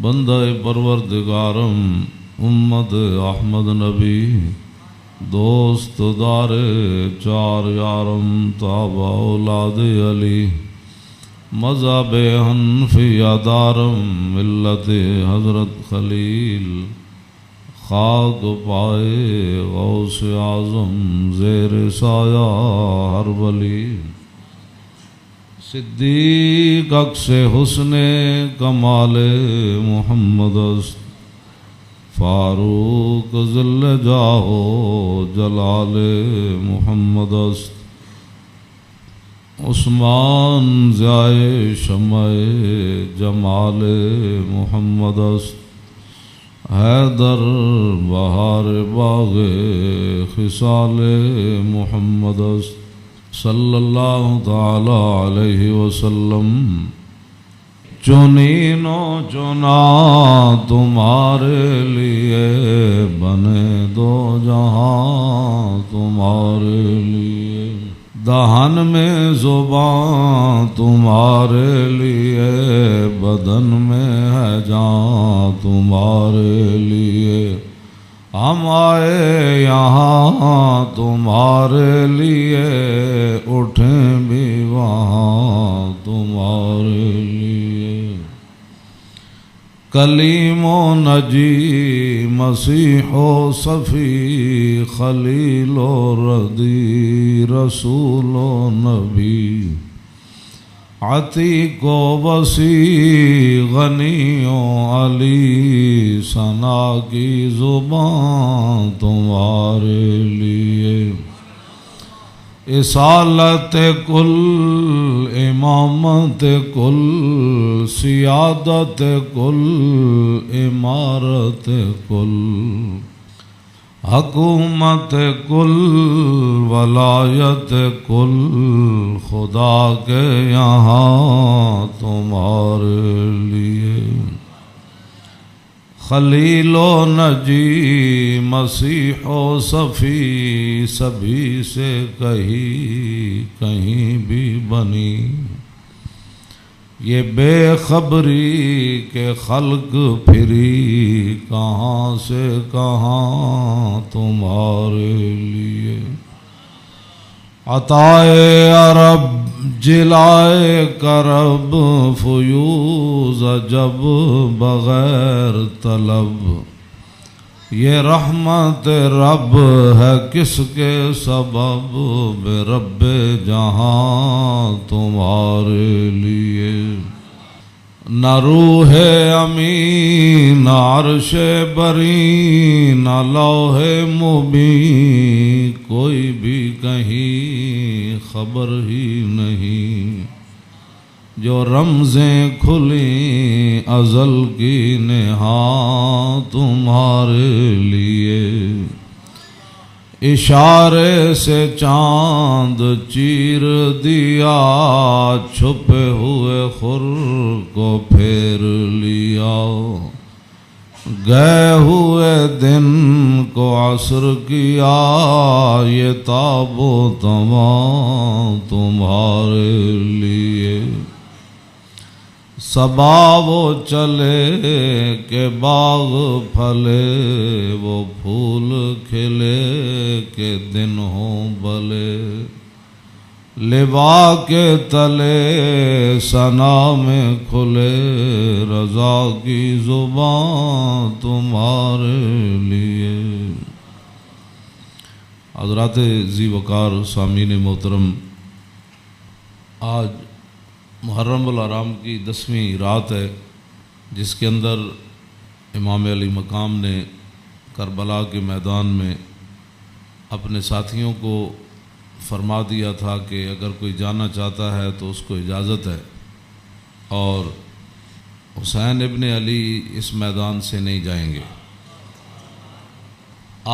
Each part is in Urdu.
بندہ پروردگارم امت احمد نبی دوست دار چار یارم تابع اولاد علی مذہب حنفیہ دارم ملت حضرت خلیل خاک پائے غوث اعظم زیر سایہ ہر ولی صدیق عکس حسن کمال محمد است فاروق ذل جاہ جلال محمد است عثمان ضیائے شمع جمال محمد است حیدر بہار باغ خصال محمد است صلی اللہ تعالی علیہ وسلم چنین و چنا تمہارے لیے بنے دو جہاں تمہارے لیے دہن میں زبان تمہارے لیے بدن میں ہے جان تمہارے لیے ہم آئے یہاں تمہارے لیے اٹھیں بھی وہاں تمہارے لیے کلیم و نجی مسیح و صفی خلیل و ردی رسول و نبی عتیق و وسیع غنی و علی ثنا کی زبان تمہارے لیے اصالت کل امامت کل سیادت کل امارت کل حکومت کل ولایت کل خدا کے یہاں تمہارے لیے خلیل و نجی مسیح و صفی سبھی سے کہیں بھی بنی یہ بے خبری کے خلق پھری کہاں سے کہاں تمہارے لیے عطائے عرب جلائے کرب فیوز جب بغیر طلب یہ رحمت رب ہے کس کے سبب بے رب جہاں تمہارے لیے نہ روح امین نہ عرش بری نہ لوح مبین کوئی بھی کہیں خبر ہی نہیں جو رمزیں کھلیں ازل کی نہاں تمہارے لیے اشارے سے چاند چیر دیا چھپے ہوئے خور کو پھیر لیا گئے ہوئے دن کو عصر کیا یہ تاب و تمام تمہارے لیے صبا وہ چلے کہ باغ پھلے وہ پھول کھلے کہ دن ہوں بلے لبا کے تلے ثنا میں کھلے رضا کی زبان تمہارے لیے حضرات ذی وقار سامعین محترم آج محرم الحرام کی 10ویں رات ہے جس کے اندر امام علی مقام نے کربلا کے میدان میں اپنے ساتھیوں کو فرما دیا تھا کہ اگر کوئی جانا چاہتا ہے تو اس کو اجازت ہے اور حسین ابن علی اس میدان سے نہیں جائیں گے۔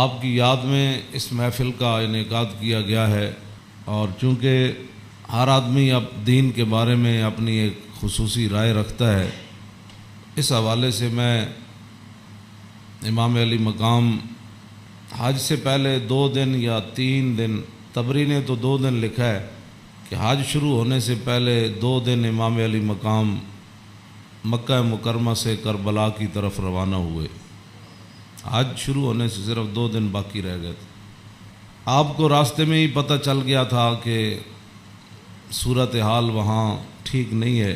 آپ کی یاد میں اس محفل کا انعقاد کیا گیا ہے اور چونکہ ہر آدمی اب دین کے بارے میں اپنی ایک خصوصی رائے رکھتا ہے، اس حوالے سے میں امام علی مقام حج سے پہلے 2 دن یا 3 دن، طبری نے تو 2 دن لکھا ہے کہ حج شروع ہونے سے پہلے 2 دن امام علی مقام مکہ مکرمہ سے کربلا کی طرف روانہ ہوئے۔ حج شروع ہونے سے صرف 2 دن باقی رہ گئے تھے۔ آپ کو راستے میں ہی پتہ چل گیا تھا کہ صورتحال وہاں ٹھیک نہیں ہے،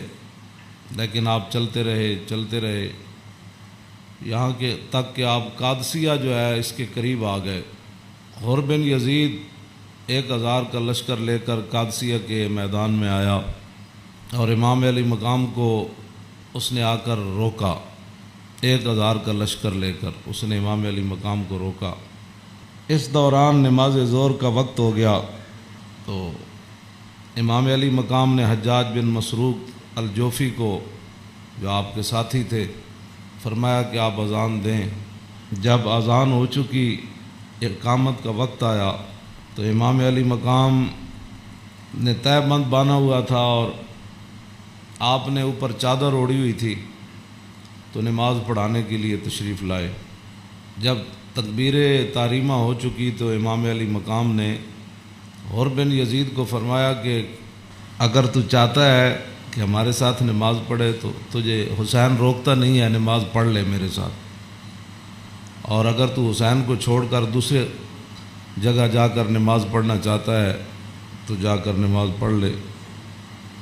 لیکن آپ چلتے رہے یہاں کے تک کہ آپ قادسیہ جو ہے اس کے قریب آ گئے۔ حر بن یزید 1000 کا لشکر لے کر قادسیہ کے میدان میں آیا اور امام علی مقام کو اس نے آ کر روکا۔ 1000 کا لشکر لے کر اس نے امام علی مقام کو روکا۔ اس دوران نماز ظہر کا وقت ہو گیا تو امام علی مقام نے حجاج بن مسروق الجوفی کو، جو آپ کے ساتھی تھے، فرمایا کہ آپ اذان دیں۔ جب اذان ہو چکی، اقامت کا وقت آیا تو امام علی مقام نے تہہ بند باندھا ہوا تھا اور آپ نے اوپر چادر اوڑھی ہوئی تھی، تو نماز پڑھانے کے لیے تشریف لائے۔ جب تکبیر تحریمہ ہو چکی تو امام علی مقام نے حر بن یزید کو فرمایا کہ اگر تو چاہتا ہے کہ ہمارے ساتھ نماز پڑھے تو تجھے حسین روکتا نہیں ہے، نماز پڑھ لے میرے ساتھ، اور اگر تو حسین کو چھوڑ کر دوسرے جگہ جا کر نماز پڑھنا چاہتا ہے تو جا کر نماز پڑھ لے۔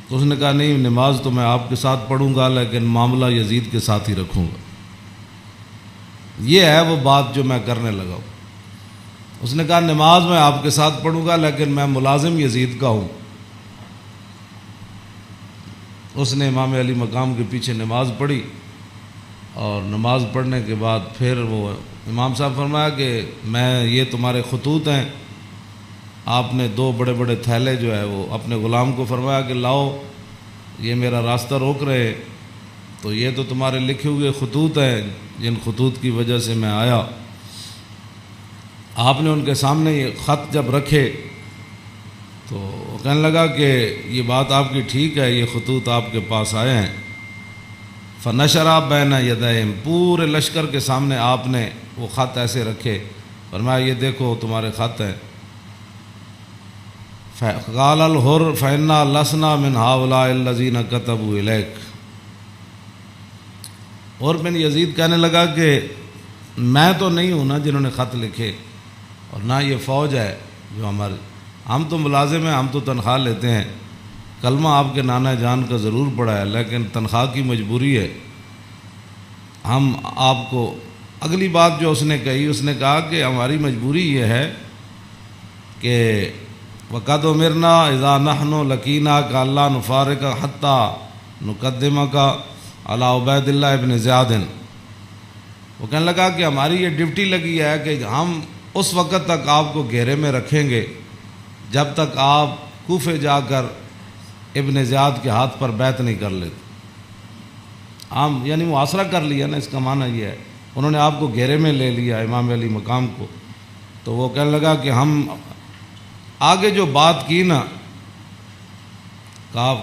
تو اس نے کہا نہیں، نماز تو میں آپ کے ساتھ پڑھوں گا لیکن معاملہ یزید کے ساتھ ہی رکھوں گا۔ یہ ہے وہ بات جو میں کرنے لگا ہوں۔ اس نے کہا نماز میں آپ کے ساتھ پڑھوں گا لیکن میں ملازم یزید کا ہوں۔ اس نے امام علی مقام کے پیچھے نماز پڑھی، اور نماز پڑھنے کے بعد پھر وہ امام صاحب فرمایا کہ یہ تمہارے خطوط ہیں۔ آپ نے 2 بڑے بڑے تھیلے جو ہے وہ اپنے غلام کو فرمایا کہ لاؤ، یہ میرا راستہ روک رہے، تو یہ تو تمہارے لکھے ہوئے خطوط ہیں جن خطوط کی وجہ سے میں آیا۔ آپ نے ان کے سامنے یہ خط جب رکھے تو وہ کہنے لگا کہ یہ بات آپ کی ٹھیک ہے، یہ خطوط آپ کے پاس آئے ہیں۔ فنشرا بین یدیہم، پورے لشکر کے سامنے آپ نے وہ خط ایسے رکھے، فرمایا یہ دیکھو تمہارے خط ہیں۔ قال الحر فإنا لسنا من هؤلاء الذين كتبوا إليك، اور بن یزید کہنے لگا کہ میں تو نہیں ہوں نا جنہوں نے خط لکھے، اور نہ یہ فوج ہے جو ہم تو ملازم ہیں، ہم تو تنخواہ لیتے ہیں، کلمہ آپ کے نانا جان کا ضرور پڑا ہے لیکن تنخواہ کی مجبوری ہے۔ ہم آپ کو اگلی بات جو اس نے کہی، اس نے کہا کہ ہماری مجبوری یہ ہے کہ وَقَدْ أُمِرْنَا إِذَا نَحْنُ لَقِينَاكَ أَلَّا نُفَارِقَ حَتَّى نُقَدِّمَكَ عَلَىٰ عُبَيْدِ اللَّهِ بْنِ زِيَادٍ۔ وہ کہنے لگا کہ ہماری یہ ڈیوٹی لگی ہے کہ ہم اس وقت تک آپ کو گھیرے میں رکھیں گے جب تک آپ کوفے جا کر ابن زیاد کے ہاتھ پر بیعت نہیں کر لیتے۔ ہم یعنی محاصرہ کر لیا نا، اس کا معنی یہ ہے انہوں نے آپ کو گھیرے میں لے لیا امام علی مقام کو۔ تو وہ کہنے لگا کہ ہم آگے جو بات کی نا،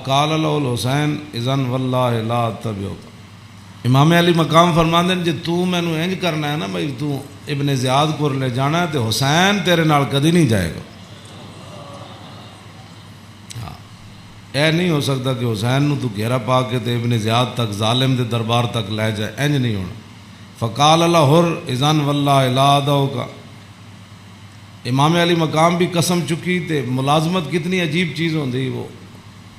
قال له الحسین اذن واللہ لا اتبعک، امام علی مقام فرماندے نے جی تو مینوں انج کرنا ہے نا بھائی، تو ابن زیاد کو لے جانا ہے تو حسین تیرے نال کدی نہیں جائے گا۔ اے نہیں ہو سکتا کہ حسین نو تو گھیرا پا کے تے ابن زیاد تک ظالم دے دربار تک لے جائے، انج نہیں ہونا۔ فقال الحر اذن واللہ لا ادعوک، امام علی مقام بھی قسم چکی تے ملازمت کتنی عجیب چیز ہوندی، وہ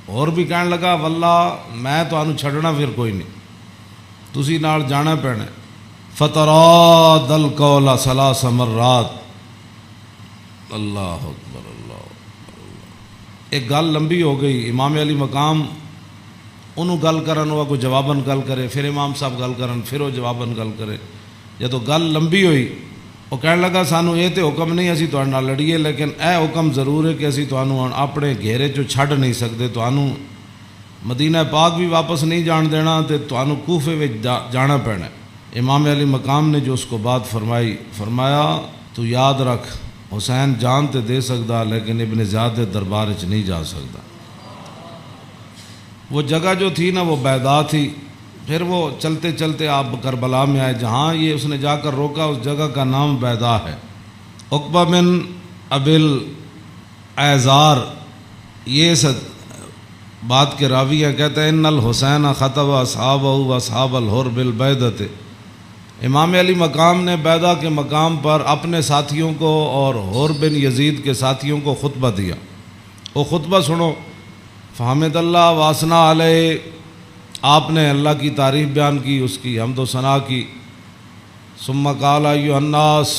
اور بھی کہنے لگا واللہ میں تانوں چھڈنا پھر کوئی نہیں، تسی نال جانا پینا۔ فتراد القول 3 مرات، اللہ اکبر اللہ اکبر۔ ایک گل لمبی ہو گئی، امام علی مقام انہوں گل کرن، وہ کوئی جواباً گل کرے، پھر امام صاحب گل کرن، پھر وہ جواباً گل کرے۔ جدو گل لمبی ہوئی وہ کہنے لگا سانو یہ تو حکم نہیں اسی تہاڈے نال لڑیے، لیکن اے حکم ضرور ہے کہ اسی تانوں اپنے گھیرے چوں چھڈ نہیں سکتے، تانوں مدینہ پاک بھی واپس نہیں جان دینا تے تانوں کوفے وچ جانا پینا۔ امام علی مقام نے جو اس کو بات فرمائی، فرمایا تو یاد رکھ حسین جان تے دے سکتا لیکن ابن زیاد دے دربار وچ نہیں جا سکتا۔ وہ جگہ جو تھی نا وہ بیضا تھی۔ پھر وہ چلتے چلتے آپ کربلا میں آئے، جہاں یہ اس نے جا کر روکا اس جگہ کا نام بیضا ہے۔ عقبہ بن ابی الایزار یہ بات کے راوی ہیں، کہتے ہیں ان الحسین خطب اصحابہ و اصحاب الحر بالبیدۃ، امام علی مقام نے بیدہ کے مقام پر اپنے ساتھیوں کو اور حر بن یزید کے ساتھیوں کو خطبہ دیا۔ وہ خطبہ سنو۔ فحمد اللہ واسنا علیہ، آپ نے اللہ کی تعریف بیان کی، اس کی حمد و ثنا کی۔ ثم قال ایھا الناس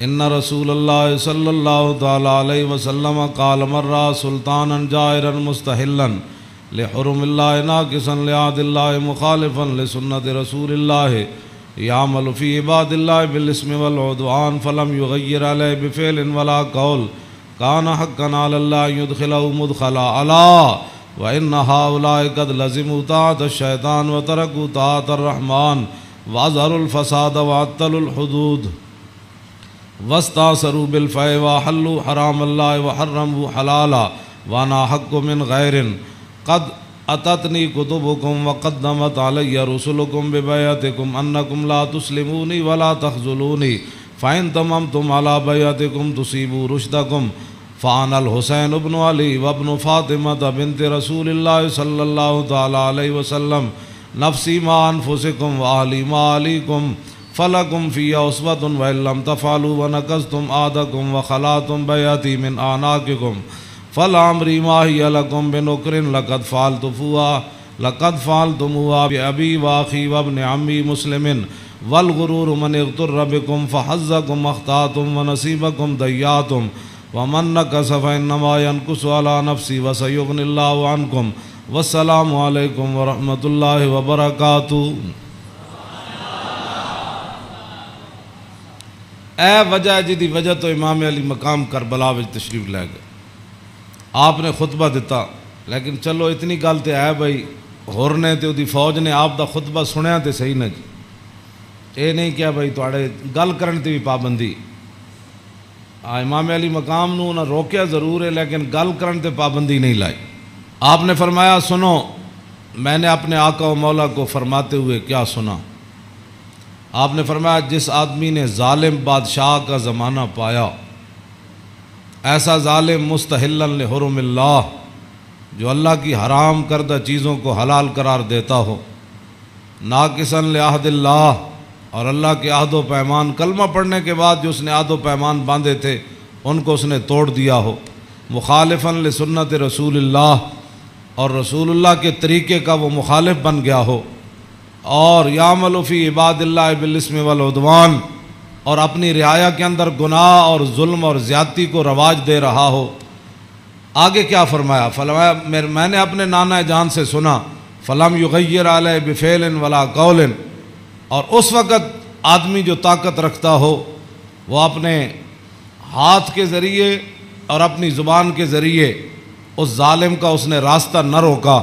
ان رسول اللہ صلی اللہ تعالی علیہ وسلم قال مرہ سلطانا جائرا مستحلا لحرم اللہ ناقصا لعہد اللہ مخالفا لسنت رسول اللہ یعمل فی عباد اللہ بالاسم والعدوان فلم یغیر علیہ بفعل ولا قول کان حقا علی اللہ یدخلہ مدخلا علا وان ہؤلاء قد لزموا طاعۃ الشیطان وترکوا طاعۃ الرحمن واظہروا الفساد وعطلوا الحدود واستاثروا بالفیء وحلوا حرام اللہ وحرموا حلالا وانا حق من غیر قد اتتنی کتبکم وقدمت علی رسلکم ببیعتکم انکم لا تسلمونی ولا تخذلونی فإن تممتم على بیعتکم تصیبوا رشدکم فانا الحسین ابن علی وابن فاطمہ بنت رسول اللہ صلی اللہ تعالی علیہ وسلم نفسی ما انفسکم واہلی ما علیکم فلکم فی اسوۃ وإن لم تفعلوا ونقضتم عہدکم وخلعتم بیعتی من اعناقکم فلعمری ما ہی لکم بنکر لقد فعلتموها بأبی واخی وابن عمی مسلم والغرور من اغتر بکم فحظکم اخطأتم ونصیبکم ضیعتم ومن نکث فإنما ينکث علی نفسی وسیغنی اللہ عنکم والسلام علیکم ورحمۃ اللہ وبرکاتہ۔ اے وجہ جی دی وجہ تو امام علی مقام کربلا وچ تشریف لے گئے، آپ نے خطبہ دیتا، لیکن چلو اتنی گل تے ہے بھائی ہور نے تے دی فوج نے آپ دا خطبہ سنیا تے صحیح نہ جی، اے نہیں کیا بھائی تواڈے گل کرن تے بھی پابندی۔ امام علی مقام نو نہ روکیا ضرور ہے، لیکن گل کرن تے پابندی نہیں لائی۔ آپ نے فرمایا سنو، میں نے اپنے آقا و مولا کو فرماتے ہوئے کیا سنا؟ آپ نے فرمایا جس آدمی نے ظالم بادشاہ کا زمانہ پایا، ایسا ظالم مستحلا لحرم اللہ، جو اللہ کی حرام کردہ چیزوں کو حلال قرار دیتا ہو، ناقصا لعہد اللہ، اور اللہ کے عہد و پیمان، کلمہ پڑھنے کے بعد جو اس نے عہد و پیمان باندھے تھے ان کو اس نے توڑ دیا ہو، مخالفا لسنت رسول اللہ، اور رسول اللہ کے طریقے کا وہ مخالف بن گیا ہو، اور یعمل فی عباد اللہ بالاسم والعدوان، اور اپنی رعایا کے اندر گناہ اور ظلم اور زیادتی کو رواج دے رہا ہو۔ آگے کیا فرمایا؟ فرمایا میں نے اپنے نانا جان سے سنا، فلم یغیر علیہ بفعل ولا قول، اور اس وقت آدمی جو طاقت رکھتا ہو وہ اپنے ہاتھ کے ذریعے اور اپنی زبان کے ذریعے اس ظالم کا اس نے راستہ نہ روکا،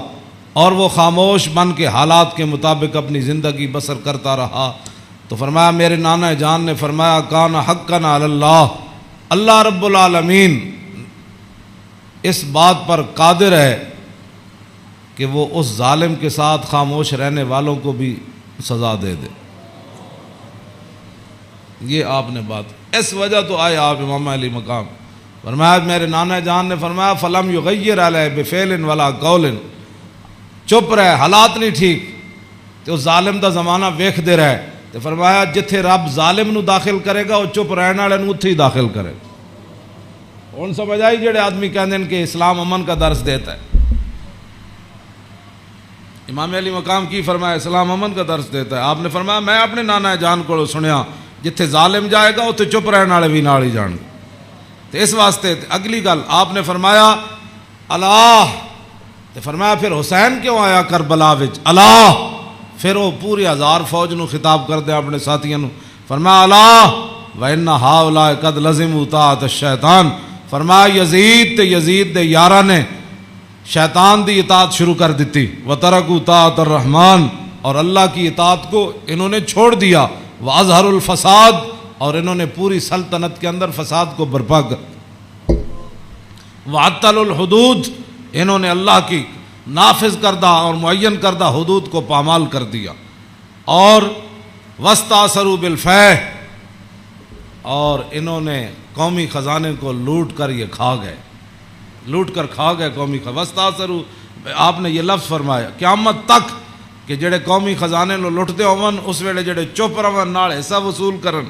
اور وہ خاموش بن کے حالات کے مطابق اپنی زندگی بسر کرتا رہا۔ تو فرمایا میرے نانا جان نے فرمایا کان حقا علی اللہ، اللہ رب العالمین اس بات پر قادر ہے کہ وہ اس ظالم کے ساتھ خاموش رہنے والوں کو بھی سزا دے دے۔ یہ آپ نے بات، اس وجہ تو آئے آپ امام علی مقام۔ فرمایا میرے نانا جان نے فرمایا فلم یغیر علیہ بفعل ولا قول، چپ رہے، حالات نہیں ٹھیک تو اس ظالم دا زمانہ ویکھ دے رہے، تو فرمایا جتھے رب ظالم نو داخل کرے گا وہ چپ رہنے والے نو اتھے ہی داخل کرے گا۔ ہن سمجھ آئی جڑے آدمی کہندے ہیں کہ اسلام امن کا درس دیتا ہے، امام علی مقام کی فرمایا اسلام امن کا درس دیتا ہے۔ آپ نے فرمایا میں اپنے نانا جان کو سنیا جتھے ظالم جائے گا اتھے چپ رہنے والے بھی نال ہی جان۔ تو اس واسطے اگلی گل آپ نے فرمایا اللہ، تو فرمایا پھر حسین کیوں آیا کربلا وچ اللہ؟ پھر وہ پوری ہزار فوج نو خطاب کر دے اپنے ساتھیوں نو، فرمایا اللہ وَإِنَّ هَؤُلَاءِ قَدْ لَزِمُوا طَاعَةَ الشَّيْطَانِ، فرمایا یزید تے یزید دے یاراں نے شیطان دی اطاعت شروع کر دیتی، وَتَرَكُوا طَاعَةَ الرَّحْمَانِ، اور اللہ کی اطاعت کو انہوں نے چھوڑ دیا، وَأَظْهَرُوا الْفَسَادِ، اور انہوں نے پوری سلطنت کے اندر فساد کو برپا کر، وَعَطَّلُوا الْحُدُودِ، انہوں نے اللہ کی نافذ کردہ اور معین کردہ حدود کو پامال کر دیا، اور وَاسْتَأْثَرُوا بِالْفَیْءِ، اور انہوں نے قومی خزانے کو لوٹ کر یہ کھا گئے، لوٹ کر کھا گئے قومی خزانے۔ وَاسْتَأْثَرُوا آپ نے یہ لفظ فرمایا قیامت تک کہ جڑے قومی خزانے لو لٹتے ہون اس ویلے جڑے چپ رہن نال حصہ وصول کرن،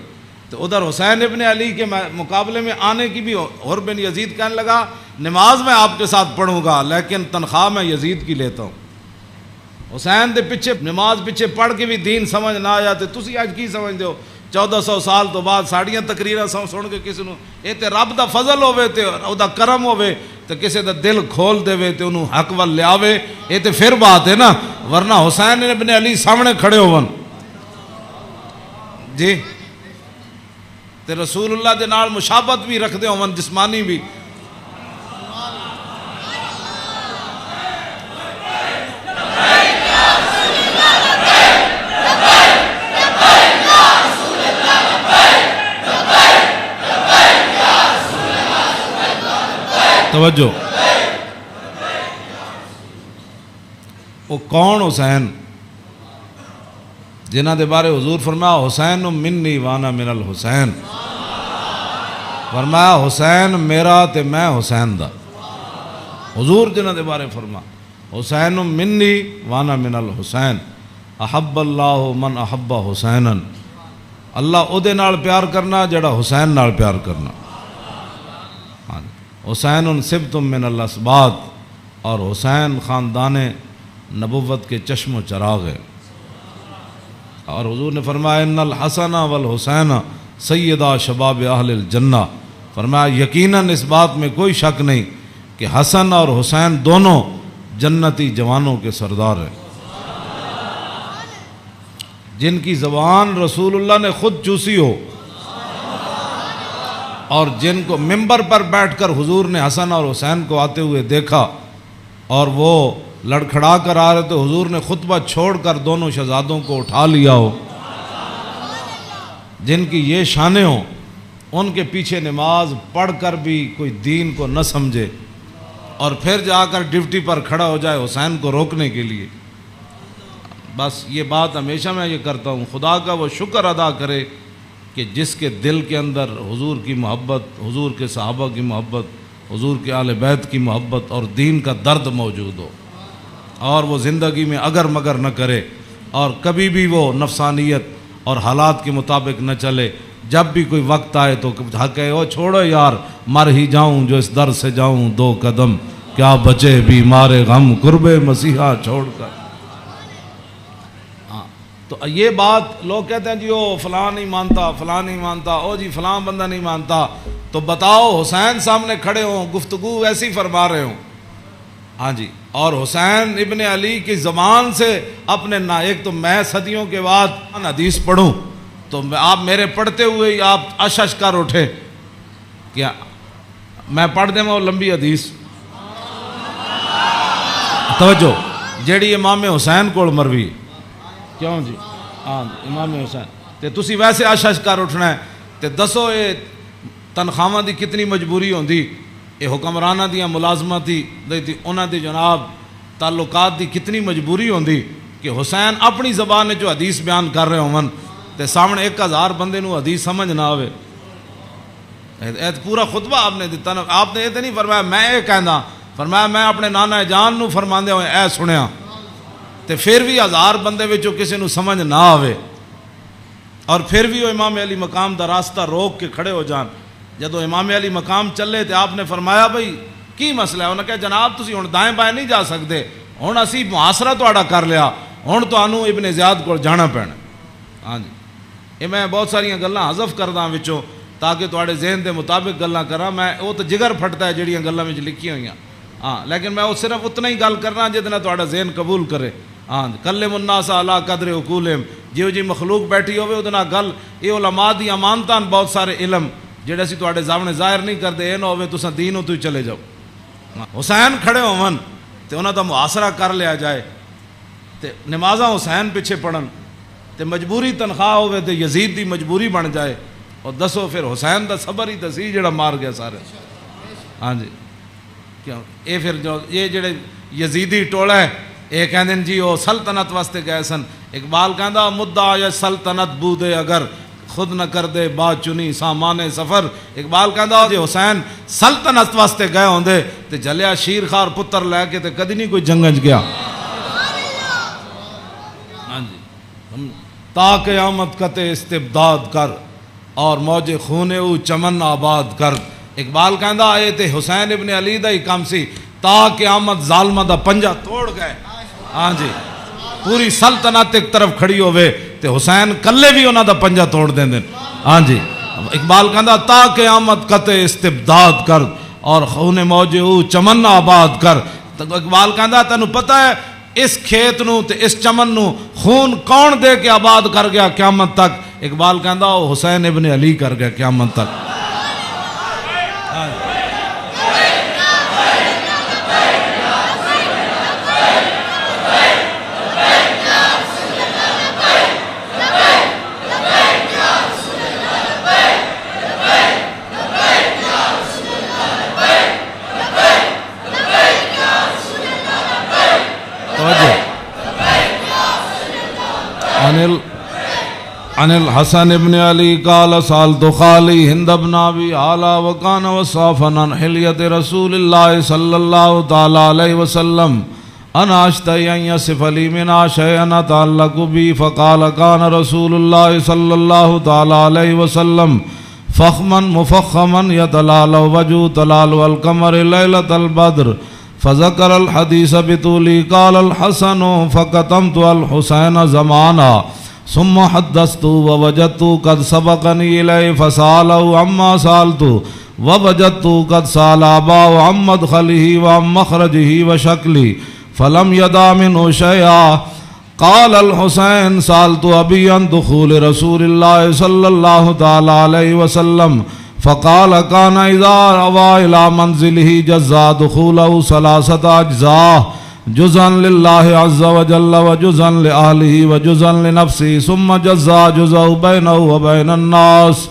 تو ادھر حسین ابن علی کے مقابلے میں آنے کی بھی اور بن یزید کہنے لگا نماز میں آپ کے ساتھ پڑھوں گا لیکن تنخواہ میں یزید کی لیتا ہوں۔ حسین دے پیچھے نماز پیچھے پڑھ کے بھی دین سمجھ نہ آیا تے تسی اج کی سمجھ دیو 1400 سال تو بعد ساڑیاں تقریراں سن کے کسی نو اے تے رب دا فضل ہوے تے او دا کرم ہوے تے کسی دا دل کھول دے تے انہوں حق ول لیاوے، اے تے پھر بات ہے نا، ورنہ حسین ابن علی سامنے کھڑے ہون جی تے رسول اللہ دے نال مشابہت بھی رکھ دے ہون جسمانی بھی۔ توجہ، وہ کون حسین جنہ دے بارے حضور فرمایا حسین منی وانا من الحسین، فرمایا حسین میرا تے میں حسین دا، حضور جنہ دے بارے فرما حسین منی وانا من الحسین، احب اللہ من احب حسینا، اللہ او دے نال پیار کرنا جڑا حسین نال پیار کرنا۔ حسین سبت من الاسباط، اور حسین خاندان نبوت کے چشم و چراغ ہے۔ اور حضور نے فرمایا ان الحسن والحسین سیدہ شباب اہل الجنہ، فرمایا یقیناً اس بات میں کوئی شک نہیں کہ حسن اور حسین دونوں جنتی جوانوں کے سردار ہیں، جن کی زبان رسول اللہ نے خود چوسی ہو، اور جن کو ممبر پر بیٹھ کر حضور نے حسن اور حسین کو آتے ہوئے دیکھا اور وہ لڑکھڑا کر آ رہے تو حضور نے خطبہ چھوڑ کر دونوں شہزادوں کو اٹھا لیا ہو، جن کی یہ شانیں ہوں، ان کے پیچھے نماز پڑھ کر بھی کوئی دین کو نہ سمجھے اور پھر جا کر ڈیوٹی پر کھڑا ہو جائے حسین کو روکنے کے لیے۔ بس یہ بات ہمیشہ میں یہ کرتا ہوں، خدا کا وہ شکر ادا کرے کہ جس کے دل کے اندر حضور کی محبت، حضور کے صحابہ کی محبت، حضور کے اہل بیت کی محبت اور دین کا درد موجود ہو، اور وہ زندگی میں اگر مگر نہ کرے اور کبھی بھی وہ نفسانیت اور حالات کے مطابق نہ چلے، جب بھی کوئی وقت آئے تو کہے او چھوڑو یار مر ہی جاؤں جو اس در سے جاؤں 2 قدم، کیا بچے بیمار غم قرب مسیحا چھوڑ کر۔ تو یہ بات لوگ کہتے ہیں جی او فلاں نہیں مانتا، فلاں نہیں مانتا، او جی فلاں بندہ نہیں مانتا، تو بتاؤ حسین سامنے کھڑے ہوں گفتگو ویسی فرما رہے ہوں، ہاں جی، اور حسین ابن علی کی زبان سے اپنے ایک تو میں صدیوں کے بعد حدیث پڑھوں تو آپ میرے پڑھتے ہوئے آپ اشش کر اٹھے، کیا میں پڑھ دیں وہ لمبی حدیث، توجہ جیڑی امام حسین کو مروی، کیوں جی ہاں امام حسین تے تسی ویسے اشش کر اٹھنا ہے تے دسو یہ تنخواہ دی کتنی مجبوری ہوندی، یہ حکمرانہ دیاں ملازمت دی انہاں دی جناب تعلقات دی کتنی مجبوری ہوندی کہ حسین اپنی زبان جو حدیث بیان کر رہے ہوں تے سامنے 1000 بندے نو حدیث سمجھ نہ آوے۔ پورا خطبہ آپ نے دیتا نا، آپ نے یہ تو نہیں فرمایا میں یہ کہنا، فرمایا میں اپنے نانا جان نو فرماندے ہوئے اے سنیا، تے پھر بھی 1000 بندے وچوں کسی نو سمجھ نہ آوے اور پھر بھی وہ امام علی مقام دا راستہ روک کے کھڑے ہو جان۔ جدو امام علی مقام چلے تے آپ نے فرمایا بھئی کی مسئلہ ہے؟ انہوں نے کہا جناب تسی ہن دائیں بائیں نہیں جا سکتے، ہن اسی محاصرہ تہاڈا کر لیا، ہن تانوں ابن زیاد کول جانا پینا۔ ہاں جی، یہ میں بہت ساریاں گلاں حذف کردا وچوں تاکہ تہاڈے ذہن دے مطابق گلاں کراں، میں وہ تو جگر پھٹتا ہے جڑیاں گلاں وچ لکھی ہوئیاں، ہاں لیکن میں وہ صرف اتنا ہی گل کرنا جتنا تہاڈا ذہن قبول کرے۔ ہاں کلم الناس علی قدر عقولہم، جیو جی مخلوق بیٹھی ہوئے ادنا گل، یہ علماء دی امانتاں بہت سارے علم جڑے اسی تہاڈے سامنے ظاہر نہیں کرتے، اے نہ ہوے تساں دین تو ہی چلے جاؤ۔ حسین کھڑے ہون تے انہاں دا محاصرہ کر لیا جائے تے نمازاں حسین پیچھے پڑھن تے مجبوری تنخواہ ہوے تے یزید دی مجبوری بن جائے، اور دسو پھر حسین دا صبر ہی دسی جڑا مار گیا سارے۔ ہاں جی کیوں اے پھر جو یہ جڑے یزیدی ٹولا ہے یہ کہندے جی وہ سلطنت واسطے گئے سن، اقبال کہندا مدعا یا سلطنت بودے اگر خود نہ کر دے بات چنی سامان سفر. اقبال کہندا جے حسین سلطنت واسطے گئے ہوندے تے جلیا شیر خار پتر لے کے تے کدی نہیں کوئی جنگج گیا. ہاں جی تا قیامت قطع استبداد کر اور موج خون او چمن آباد کر. اقبال کہندا اے تے حسین ابن علی دا ہی کام سی تا قیامت ظالمہ دا پنجہ توڑ گئے. ہاں جی پوری سلطنت ایک طرف کھڑی ہوئے تے حسین کلے بھی انہاں دا پنجہ توڑ دیں دیں. ہاں جی اقبال کہندا تا قیامت قطع استبداد کر اور خون موج او چمن آباد کر. اقبال کہندا تینوں پتہ ہے اس کھیت نو تے اس چمن نو خون کون دے کے آباد کر گیا قیامت تک؟ اقبال کہندا وہ حسین ابن علی کر گیا قیامت تک. عن الحسن ابن علی قال سالت خالی ہند بن ابی اعلیٰ وکان وصافا عن حلیت رسول اللہ صلی اللہ تعالی علیہ وسلم انا اشتہی ان یصف لی منا شیئا تعلق بی فقال کان رسول اللہ صلی اللہ تعالی علیہ وسلم فخما مفخما یتلال وجو تلال والقمر لیلۃ البدر فذکر الحدیث بطولی قال الحسن فقتمت الحسین زمانا ثم حدثت ووجدت قد سبقني إليه فسأله عما سألت ووجدت قد سأل أباه عن مدخله وعن مخرجه وشكله فلم يدع منه شيئا. قال الحسين سألت أبي عن دخول رسول الله صلى الله تعالى عليه وسلم فقال كان إذا أوى إلى منزله جزا دخوله 3 أجزاء جزءا لله عز وجل وجزءا لأهله وجزءا لنفسه ثم جزا جزء بينه وبين الناس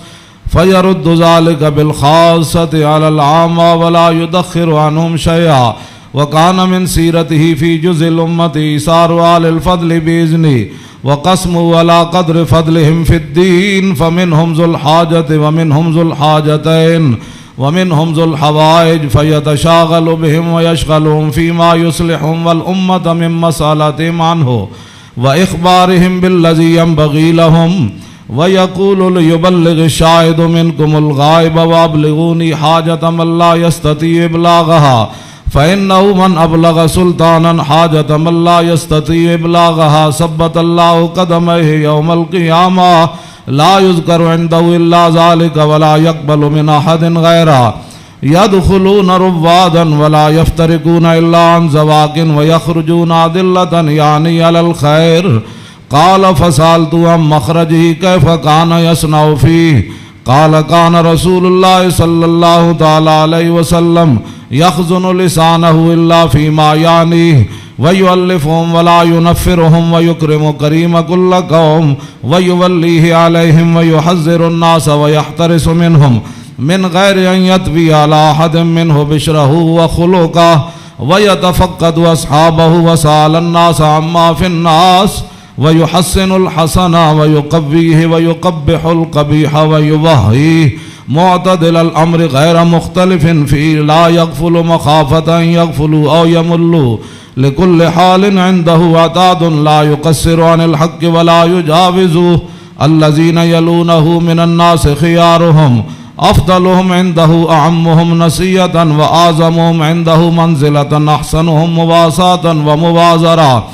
فيرد ذلك بالخاصة على العامة ولا يدخر عنهم شيئا. وكان من سيرته في جزء الأمة إيثار أهل الفضل بإذنه وقسمه على قدر فضلهم في الدين فمنهم ذو الحاجة ومنهم ذو الحاجتين ومنهم ذو الحوائج فيتشاغل بهم ويشغلهم فيما يصلحهم والأمة من مسألتهم عنه وإخبارهم بالذي ينبغي لهم ويقول ليبلغ الشاهد منكم الغائب وأبلغوني حاجة من لا يستطيع إبلاغها فإنه من أبلغ سلطانا حاجة من لا يستطيع إبلاغها ثبت الله قدميه يوم القيامة لا يذكر عنده إلا ذلك ولا يقبل من أحد غيره يدخلون روادا ولا يفترقون إلا عن زواق ويخرجون أدلة يعني على الخير. قال فسألت عن مخرجه كيف كان يصنع فيه قال كان رسول الله صلى الله تعالى عليه وسلم يخزن لسانه إلا فيما يعنيه ويؤلفهم ولا ينفرهم ويكرم كريم كل قوم ويوليه عليهم ويحذر الناس ويحترس منهم من غير أن يطوي على أحد منه بشره وخلقه ويتفقد أصحابه وسأل الناس عما في الناس ويحسن الحسن ويقويه ويقبح القبيح ويوهيه معتدل الأمر غير مختلف فيه لا يغفل مخافة أن يغفلوا أو يملوا لكل حال عنده عتاد لا يقصر عن الحق ولا يجاوزه الذين يلونه من الناس خيارهم أفضلهم عنده أعمهم نسية وأعظمهم عنده منزلة أحسنهم مواساة ومبازرة.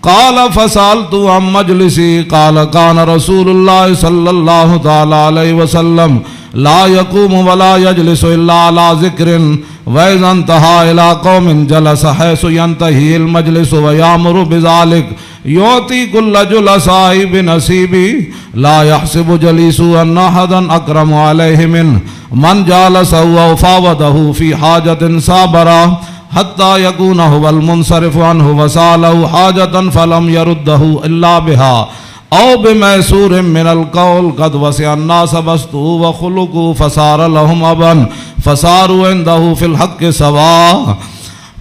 قال فسألت عن مجلسي قال كان رسول الله صلى الله تعالى عليه وسلم لا يقوم ولا يجلس إلا على ذكر وإذا انتهى إلى قوم جلس حيث ينتهي المجلس ويأمر بذلك يعطي كل جلساء بنصيبه لا يحسب جليسه أن أحدا أكرم عليه منه من جالسه وفاوضه في حاجة صابرة حتى يكون هو المنصرف عنه وسأله حاجة فلم يرده إلا بها أو بميسور من القول قد وسع الناس بسطه وخلقه فصار لهم أبا فصاروا عنده في الحق سواء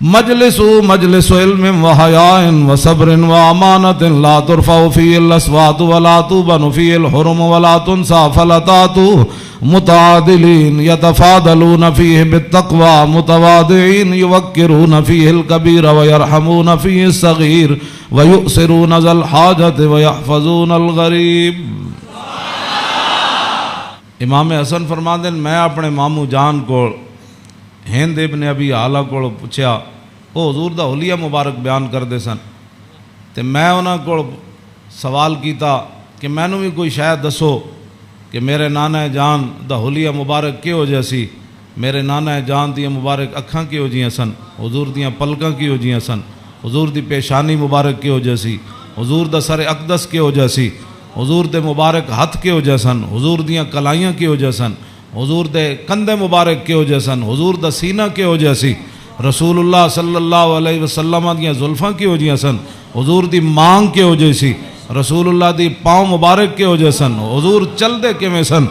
مجلس علم و حیاء و صبر و امانت لا ترفع فیہ الاصوات ولا تبن فیہ الحرم ولا تنسى فلتات متعادلین یتفاضلون فیہ بالتقوی متواضعین یوقرون فیہ الکبیر ویرحمون فیہ الصغیر ویؤثرون ذا الحاجۃ ویحفظون الغریب۔ امام حسن فرماندے میں اپنے ماموں جان کو ہند ابن ابی حالہ کو پوچھا، وہ حضور دا حلیہ مبارک بیان کردے سن، تے میں انہاں کو سوال کیتا کہ مینوں بھی کوئی شاید دسو کہ میرے نانا جان دا حلیہ مبارک کیہو جہا سی، میرے نانا جان دیاں مبارک اکھاں کیہو جیاں سن، حضور دیاں پلکاں کیہو جیاں سن، حضور دی پیشانی مبارک کیہو جہا سی، حضور دا سر اقدس کیہو جہا سی، حضور دے مبارک ہتھ کیہو جہا سن، حضور دیاں کلائیاں کیہو جہا سن، حضور دے کندھے مبارک کیہو جہا سن، حضور دا سینہ کیہو جہا سی، رسول اللہ صلی اللہ علیہ وسلم دیاں زلفاں کیہو جہاں سن، حضور دی مانگ کیہو جہی سی، رسول اللہ دی پاؤں مبارک کیہو جہے سن، حضور چل دے کیویں سن،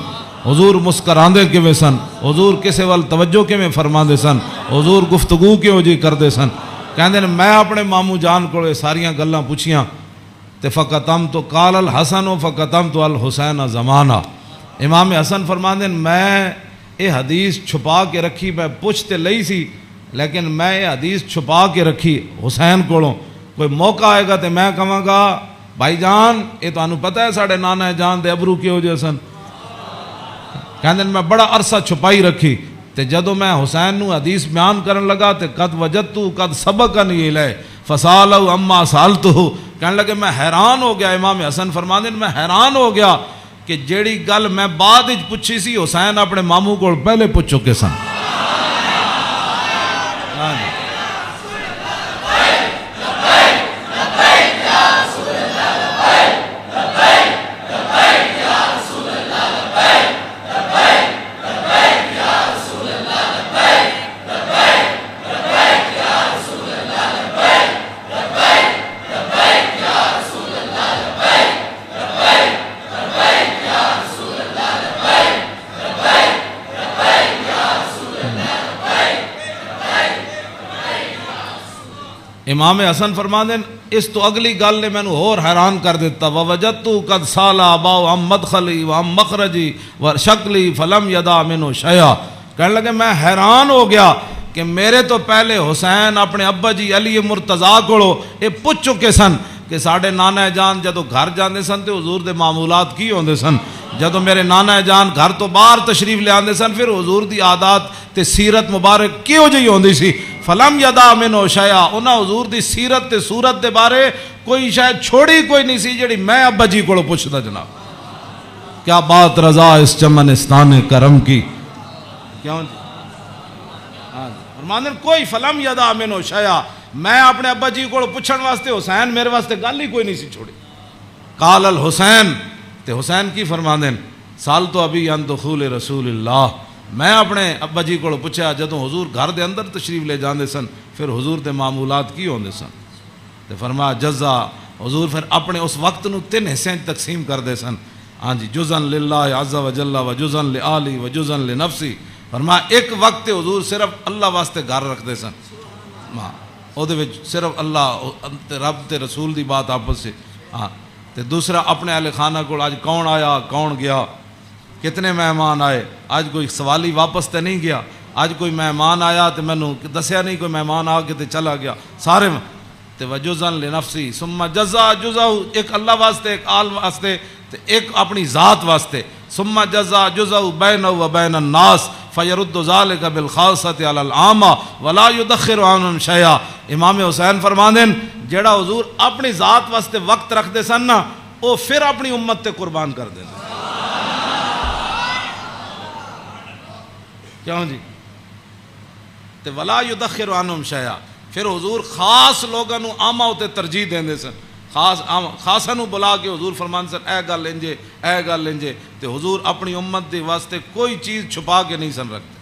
حضور مسکراندے کیویں سن، حضور کسے وال توجہ کیویں فرماندے سن، حضور گفتگو کیہو جی کردے سن۔ کہندے نے میں اپنے ماموں جان کو ساریاں گلاں پوچھیاں تے فقطمت قال الحسن فقطمت الحسین زمانہ۔ امام حسن فرماندے میں یہ حدیث چھپا کے رکھی، میں پوچھ تے لئی سی لیکن میں یہ حدیث چھپا کے رکھی حسین کولوں، کوئی موقع آئے گا تے میں کہاں گا بھائی جان یہ تانوں پتہ ہے ساڑھے نانا جان دے ابرو کیہو جہے سن۔ کہندے میں بڑا عرصہ چھپائی رکھی تے جدوں میں حسین نو حدیث بیان کرن لگا تے قد وجدتو قد سبقنی الیہ فسالہ اما سالتہ، کہنے لگے میں حیران ہو گیا۔ امام حسن فرماندے میں حیران ہو گیا کہ جیڑی گل میں بعد وچ پوچھی سی حسین اپنے ماموں کو پہلے پوچھ چکے سن۔ امام حسن فرماندے اس تو اگلی گل نے مینوں اور حیران کر دیتا، ووجدت قد سال اباؤ ام مدخلی و ام مخرجی و شکلی فلم یدا منو شیئا۔ کہنے لگے میں حیران ہو گیا کہ میرے تو پہلے حسین اپنے ابا جی علی مرتضیٰ کو یہ پوچھ چکے سن کہ ساڑھے نانا جان جدو گھر جاندے سن تے حضور دے معمولات کی ہوندے سن، جدو میرے نانا جان گھر تو باہر تشریف لے آندے سن پھر حضور دی عادات تے سیرت مبارک کیوں جی ہوندی سی، فلم یدا منو شیئا، انہاں حضور دی سیرت تے صورت دے بارے کوئی شاید چھوڑی کوئی نہیں سی جڑی میں ابا جی کو پوچھدا جناب۔ کیا بات رضا اس چمنستان کرم کی، کیوں جی فرماندے کوئی فلم یدا منو شیئا، میں اپنے ابا جی کو پوچھن واسطے حسین میرے واسطے گل ہی کوئی نہیں سی چھوڑی۔ قال الحسین، تے حسین کی فرماندے سال تو ابھی ان دخول رسول اللہ، میں اپنے ابا جی کو پوچھا جدوں حضور گھر دے اندر تشریف لے جاندے سن پھر حضور دے معمولات کی ہوندے سن، تے فرمایا جزا، حضور پھر اپنے اس وقت نو 3 حصے تقسیم کر دے سن، ہاں جی، جزن للہ عز و جل و جزن لآلی و جزن لنفسی۔ فرمایا ایک وقت حضور صرف اللہ واسطے گھر رکھ دے سن، او دے وچ صرف اللہ رب تے رسول دی بات آپس سے، ہاں تے دوسرا اپنے اہل خانہ کو آج کون آیا کون گیا، کتنے مہمان آئے، آج کوئی سوالی واپس تے نہیں گیا، آج کوئی مہمان آیا تے میں نے دسیا نہیں کوئی مہمان آ کے تے چلا گیا، سارے تے وجزن لنفسی ثم جزا جزا، ایک اللہ واسطے ایک آل واسطے تے ایک اپنی ذات واسطے، ثم جزا جزا بینہ و بین الناس فیرد ذالک بالخاصۃ علی العامہ ولا یدخر عنہم شیئا۔ امام حسین فرماندے جیڑا حضور اپنی ذات واسطے وقت رکھ دے سن نا وہ پھر اپنی امت تے قربان کر دے سن، کیوں جی، تے ولا یدخر عنہم شیئا، پھر حضور خاص لوگاں نو عامہ تے ترجیح دیندے سن، خاصاں نو بلا کے حضور فرمان سن اے گل انجے اے گل انجے، تے حضور اپنی امت دے واسطے کوئی چیز چھپا کے نہیں سن رکھتے،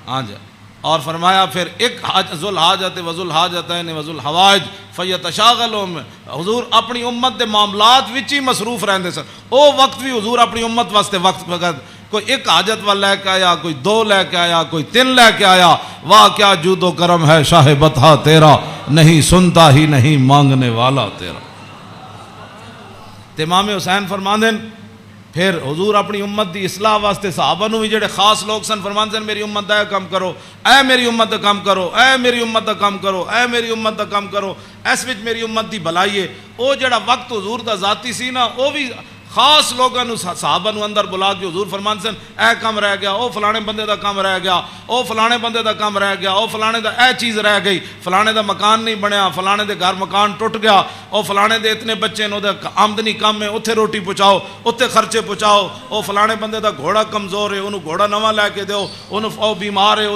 ہاں جی۔ اور فرمایا پھر ایک ذو الحاجت و ذو الحاجتین و ذو الحوائج فیتشاغلون، حضور اپنی امت دے معاملات وچ ہی مصروف رہندے سن، او وقت بھی حضور اپنی امت واسطے وقت کوئی ایک حاجت والا لے کے آیا، کوئی دو لے کے آیا، کوئی تین لے کے آیا. واہ کیا جود و کرم ہے شاہ بطحا تیرا، نہیں سنتا ہی نہیں مانگنے والا تیرا. تے امام حسین فرماندے پھر حضور اپنی امت دی اصلاح واسطے صحابہ نو بھی جڑے خاص لوگ سن فرماندے میری امت دا کام کرو، اے میری امت دا کام کرو، اے میری امت دا کام کرو، اے میری امت دا کام کرو. اس وچ میری امت دی بھلائی ہے. او جڑا وقت حضور دا ذاتی سی نا، او بھی خاص لوگوں نو صحابہ نو اندر بلا کے حضور فرمان سن اے کام رہ گیا، او فلانے بندے دا کام رہ گیا، او فلانے بندے دا کام رہ گیا، او فلانے دا اے چیز رہ گئی، فلانے دا مکان نہیں بنیا، فلانے دے گھر مکان ٹوٹ گیا، او فلانے دے اتنے بچے نو دے آمدنی کم ہے، اتھے روٹی پہنچاؤ، اتھے خرچے پہنچاؤ، او فلانے بندے دا گھوڑا کمزور ہے، انہوں گھوڑا نواں لے کے دیو، انہوں او بیمار ہے.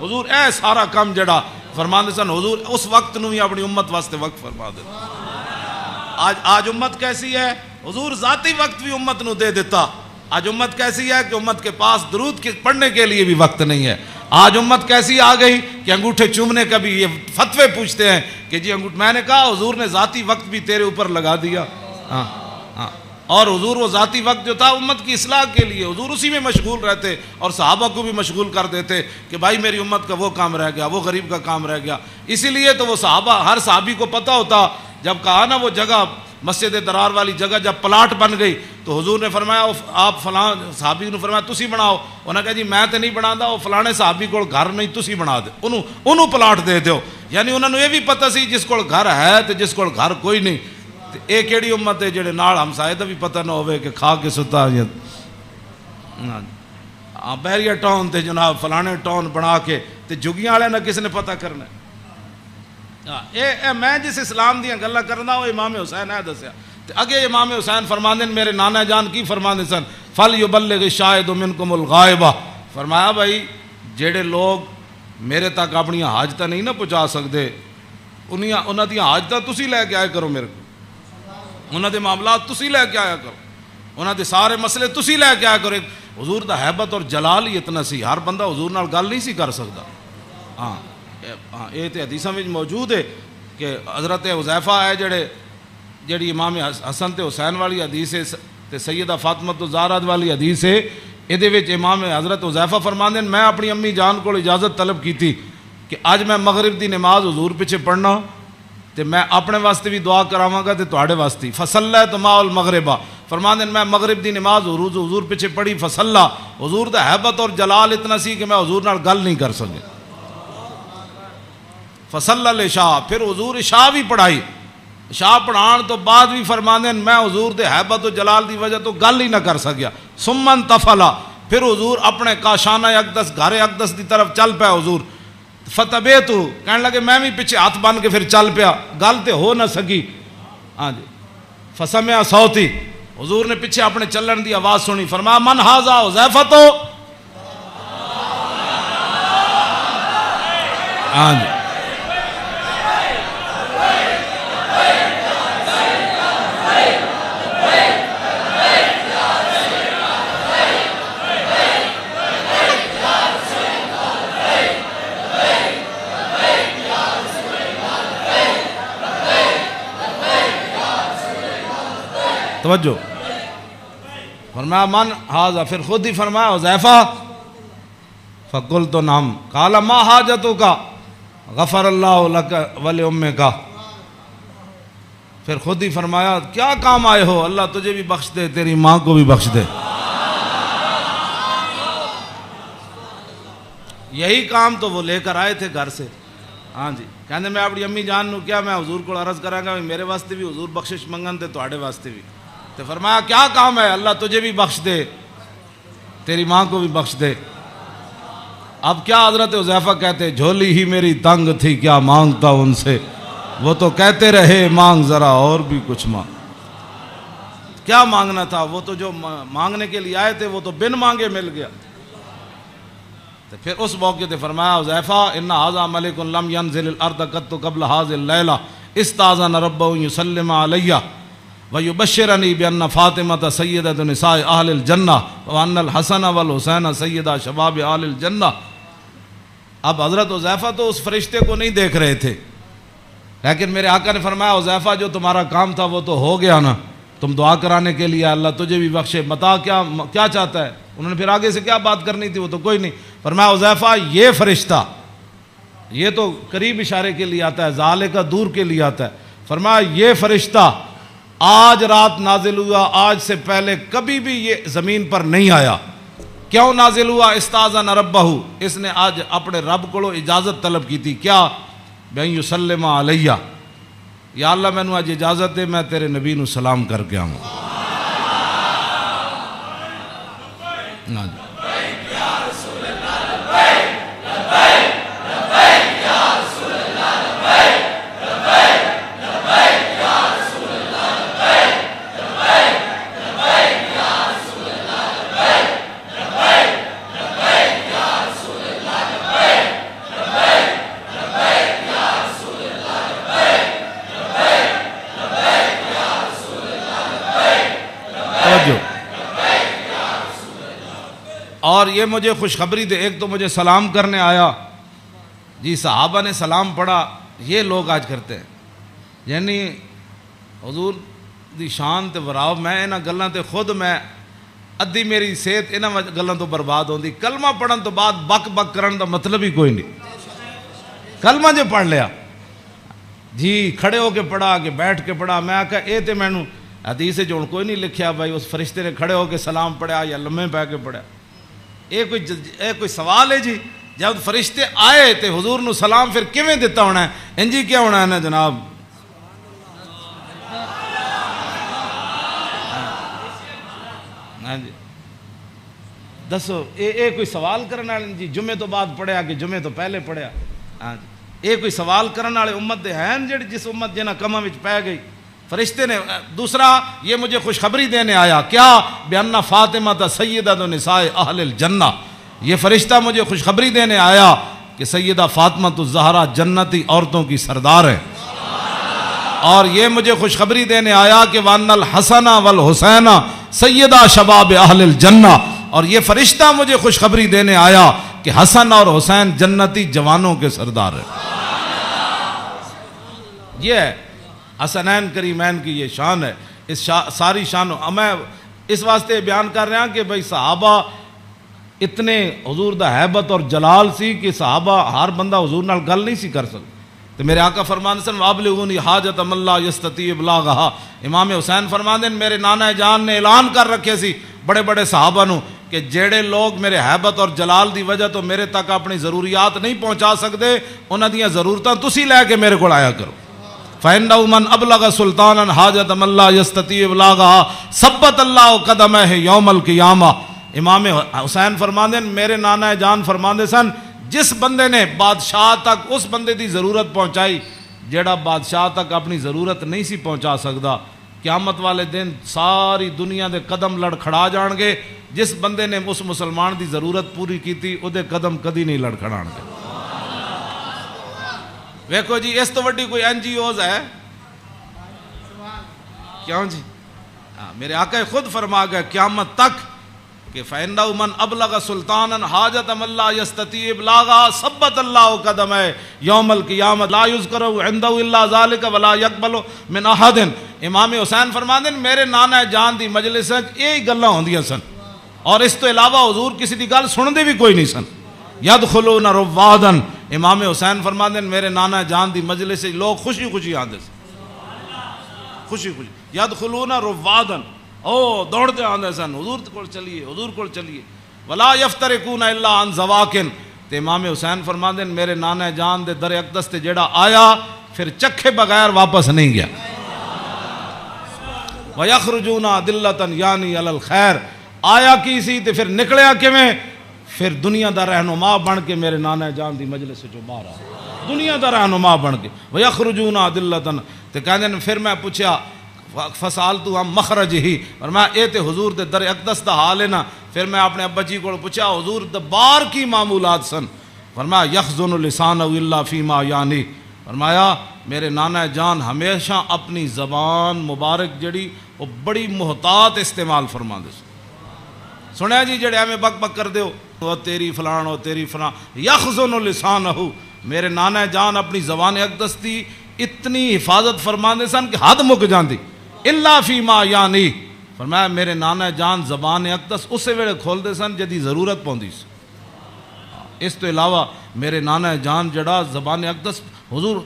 حضور اے سارا کام جڑا فرماندے سن حضور اس وقت نو ہی اپنی امت واسطے وقت فرما دے. آج امت کیسی ہے؟ حضور ذاتی وقت بھی امت نو دے دیتا. آج امت کیسی ہے کہ امت کے پاس درود پڑھنے کے لیے بھی وقت نہیں ہے. آج امت کیسی آ گئی کہ انگوٹھے چومنے کا بھی یہ فتوے پوچھتے ہیں کہ جی میں نے کہا حضور نے ذاتی وقت بھی تیرے اوپر لگا دیا. اور حضور وہ ذاتی وقت جو تھا امت کی اصلاح کے لیے حضور اسی میں مشغول رہتے اور صحابہ کو بھی مشغول کر دیتے کہ بھائی میری امت کا وہ کام رہ گیا، وہ غریب کا کام رہ گیا. اسی لیے تو وہ صحابہ ہر صحابی کو پتہ ہوتا جب کہا نا وہ جگہ مسجد درار والی جگہ جب پلاٹ بن گئی تو حضور نے فرمایا آپ فلاں صحابی نے فرمایا تسی بناؤ. انہوں نے کہا جی میں تو نہیں بنا وہ فلانے صحابی کو گھر نہیں تسی بنا دے انہوں پلاٹ دے دیو. یعنی انہوں نے یہ بھی پتہ سی جس کو گھر ہے تو جس کو گھر کوئی نہیں. یہ کیڑی امت ہے جڑے نال ہمسائے دا بھی پتہ نہ ہوئے کہ کھا کے ستا بحریہ ٹاؤن تے جناب فلانے ٹاؤن بنا کے تے جگیاں والے نہ کس نے پتہ کرنا. میں جس اسلام دیاں گلاں کرنا وہ امام حسین ہے دسیا. اگے امام حسین فرماندے میرے نانا جان کی فرماندے سن فَلْيُبَلِّغِ الشَّاهِدُ مِنْكُمُ الْغَائِبَ. فرمایا بھائی جڑے لوگ میرے تک اپنی حاجتاں نہیں نہ پہنچا سکتے انہاں دی حاجتاں تسی لے کے آئے کرو، میرے کو انہاں دے معاملات تسی لے کے آیا کرو، انہاں دے سارے مسئلے تسی لے کے آیا کرو. حضور دا حیبت اور جلال ہی اتنا سی، ہر بندہ حضور نال گل نہیں سی کر سکتا. ہاں یہ تو حدیثاں میں موجود ہے کہ حضرت حذیفہ ہے جڑی امام حسن تے حسین والی حدیث ہے تے سیدہ فاطمہ الزہرا والی حدیث ہے. یہ امام حضرت حذیفہ فرماندے میں اپنی امی جان کو اجازت طلب کی تھی کہ اج میں مغرب دی نماز حضور پیچھے پڑھنا تے میں اپنے واسطے بھی دعا کراواں گا تے تواڈے واسطے. فصلیت مع المغربہ فرماندے میں مغرب دی نماز حضور پیچھے پڑھی. فصلا حضور دا حیبت اور جلال اتنا سی کہ میں حضور نال گل نہیں کر سکے. فصلی العشاء پھر حضور عشاء بھی پڑھائی. عشاء پڑھان تو بعد بھی فرماندے میں حضور دے حیبت و جلال دی وجہ تو گل ہی نہ کر سکیا. ثم انتفلا پھر حضور اپنے کاشانہ اقدس گھر اقدس دی طرف چل پیا. حضور فتبیتو کہنے لگے میں بھی پیچھے ہاتھ بن کے پھر چل پیا، گل تے ہو نہ سکی. ہاں جی فسمع صوتی حضور نے پیچھے اپنے چلن دی آواز سنی. فرمایا من ھذا حذیفہ تو ہاں جی توجہ. فرمایا من ھذا پھر خود ہی فرمایا حذیفہ. فقلت نعم قال ما حاجتک غفر اللہ لک ولأمک. پھر خود ہی فرمایا کیا کام آئے ہو، اللہ تجھے بھی بخش دے تیری ماں کو بھی بخش دے. یہی کام تو وہ لے کر آئے تھے گھر سے. ہاں جی کہنے میں اپنی امی جان نو کیا میں حضور کو عرض کرا گا میرے واسطے بھی حضور بخشش منگن تے تواڈے واسطے بھی. تو فرمایا کیا کام ہے، اللہ تجھے بھی بخش دے تیری ماں کو بھی بخش دے. اب کیا حضرت حذیفہ کہتے جھولی ہی میری تنگ تھی کیا مانگتا ان سے، وہ تو کہتے رہے مانگ ذرا اور بھی کچھ مانگ. کیا مانگنا تھا، وہ تو جو مانگنے کے لیے آئے تھے وہ تو بن مانگے مل گیا. تو پھر اس موقع تے فرمایا حذیفہ ان ھذا ملک لم ينزل الارض قط قبل هذه الليله استاذن ربه يسلم علي ويبشرني بان فاطمه سيده نساء اهل الجنه وان الحسن والحسين سيدا شباب اهل الجنه. اب حضرت حذیفہ تو اس فرشتے کو نہیں دیکھ رہے تھے، لیکن میرے آقا نے فرمایا حذیفہ جو تمہارا کام تھا وہ تو ہو گیا نا. تم دعا کرانے کے لیے اللہ تجھے بھی بخشے، متا کیا چاہتا ہے؟ انہوں نے پھر آگے سے کیا بات کرنی تھی، وہ تو کوئی نہیں. فرمایا حذیفہ یہ فرشتہ، یہ تو قریب اشارے کے لیے آتا ہے، ذالک دور کے لیے آتا ہے. فرمایا یہ فرشتہ آج رات نازل ہوا، آج سے پہلے کبھی بھی یہ زمین پر نہیں آیا. کیوں نازل ہوا؟ استاذن ربہ، اس نے آج اپنے رب کو اجازت طلب کی تھی. کیا؟ بین یسلم علیہ، یا اللہ مینوں آج اجازت دے میں تیرے نبی نو سلام کر کے آؤں. اور یہ مجھے خوشخبری دے، ایک تو مجھے سلام کرنے آیا جی، صحابہ نے سلام پڑھا. یہ لوگ آج کرتے ہیں، یعنی حضور دی شان تے وراو، میں انہاں گلاں تے خود میں ادھی میری صحت انہاں گلاں تو برباد ہوندی. کلمہ پڑھن تو بعد بک بک کرن دا مطلب ہی کوئی نہیں. کلمہ جو پڑھ لیا جی، کھڑے ہو کے پڑھا کہ بیٹھ کے پڑھا، میں آکھا اے تے مینوں حدیث جو کوئی نہیں لکھیا بھائی اس فرشتے نے کھڑے ہو کے سلام پڑھا یا لمحے پہ کے پڑھا. یہ کوئی سوال ہے جی؟ جب فرشتے آئے تے حضور نو سلام پھر کیویں دیتا ہونا ہے؟ انجی کیا ہونا ہے نا جناب؟ ہاں جی دسو، اے کوئی سوال کرنے والے جی جمعے تو بعد پڑھیا کہ جمعے تو پہلے پڑھیا؟ ہاں جی، اے کوئی سوال کرنے والے امت دے ہیں جڑی جس امت جنہاں کماں وچ پے گئی؟ فرشتے نے. دوسرا یہ مجھے خوشخبری دینے آیا، کیا؟ بِأَنَّ فاطمہ سیدۃ نساء اہل الجنہ، یہ فرشتہ مجھے خوشخبری دینے آیا کہ سیدہ فاطمہ الزہرا جنتی عورتوں کی سردار ہے. اور یہ مجھے خوشخبری دینے آیا کہ وَأَنَّ الْحَسَنَ وَالْحُسَيْنَ سیدہ شباب اہل الجنہ، اور یہ فرشتہ مجھے خوشخبری دینے آیا کہ حسن اور حسین جنتی جوانوں کے سردار ہے. یہ ہے حسنین کریمین کی یہ شان ہے. اس ساری شان میں اس واسطے بیان کر رہا ہوں کہ بھئی صحابہ اتنے حضور دا حیبت اور جلال سی کہ صحابہ ہر بندہ حضور نال گل نہیں سی کر سکتا. تو میرے آقا فرماندے سن وابلغونی حاجت من لا یستطیع ابلاغھا. امام حسین فرماندے میرے نانا جان نے اعلان کر رکھے سی بڑے بڑے صحابہ نو کہ جڑے لوگ میرے حیبت اور جلال دی وجہ تو میرے تک اپنی ضروریات نہیں پہنچا سکتے، انہاں دیاں ضرورتاں تسی لے کے میرے کو آیا کرو. فَإِنَّهُ مَنْ أَبْلَغَ سُلْطَانًا حَاجَةَ مَنْ لَا يَسْتَطِيعُ إِبْلَاغَهَا ثَبَّتَ اللَّهُ قَدَمَيْهِ يَوْمَ الْقِيَامَةِ. امام حسین فرماندے میرے نانا جان فرماندے سن جس بندے نے بادشاہ تک اس بندے دی ضرورت پہنچائی جیڑا بادشاہ تک اپنی ضرورت نہیں سی پہنچا سکدا، قیامت والے دن ساری دنیا دے قدم لڑکھڑا جان گے. جس بندے نے اس مسلمان دی ضرورت پوری کیتی او دے قدم کدی نہیں لڑکھڑان گے. ویکھو جی اس تو وڈی کوئی این جی اوز ہے کیوں جی؟ میرے آقا خود فرما گئے قیامت تک کہ فَإِنَّهُ مَنْ أَبْلَغَ سُلْطَانًا حَاجَةَ مَنْ لَا يَسْتَطِيعُ إِبْلَاغَهَا ثَبَّتَ اللَّهُ قَدَمَيْهِ يَوْمَ الْقِيَامَةِ لَا يُذْكَرُ عِنْدَهُ إِلَّا ذَلِكَ وَلَا يَقْبَلُ مِنْ أَحَدٍ. امام حسین فرماندے میرے نانا جان دی مجلس وچ یہی گلاں ہوندیاں سن اور اس تو علاوہ حضور کسی دی گل سن دے بھی کوئی نہیں سن. یدخلون روادن. امام حسین فرماندے میرے نانا جان دی مجلس سے لوگ خوشی خوشی آندے سن، خوشی خوشی. یدخلون روادن، او دوڑتے آندے سن حضور کول چلیے، حضور کول چلیے. ولا یفترقون الا عن زواکن. تے امام حسین فرماندے میرے نانا جان دے در اقدس تے جیڑا آیا پھر چکھے بغیر واپس نہیں گیا. وَيَخْرُجُونَ عَدِلَّةً یعنی علی الخیر. آیا کی سی تے پھر نکلیا کیویں؟ پھر دنیا دا رہنما بن کے میرے نانا جان دی مجلس جو باہر آیا، دنیا دا رہنما بن کے. وَيَخْرُجُونَ عَدِلَّةً. تے کہندے نے پھر میں پوچھا فسالتو ہم مخرج ہی، فرمایا اے تے حضور دے در اقدس دا حال ہے نا. پھر میں اپنے ابا جی کو پوچھا حضور دے بار کی معمولات سن؟ فرمایا یخزن لسانہ الا فیما یعنی. فرمایا میرے نانا جان ہمیشہ اپنی زبان مبارک جڑی وہ بڑی محتاط استعمال فرما دے. سنیا جی جڑے ہمیں بک بک کر دیو وہ تیری فلان ہو تیری فلان. یخزن لسانہ، میرے نانا جان اپنی زبان اقدس دی اتنی حفاظت فرما دے سن کہ حد مک جاندی. الا فیما یعنی، فرمایا میرے نانا جان زبان اقدس اسے ویلے کھول دے سن جدی ضرورت پوندی سی، اس تو علاوہ میرے نانا جان جڑا زبان اقدس حضور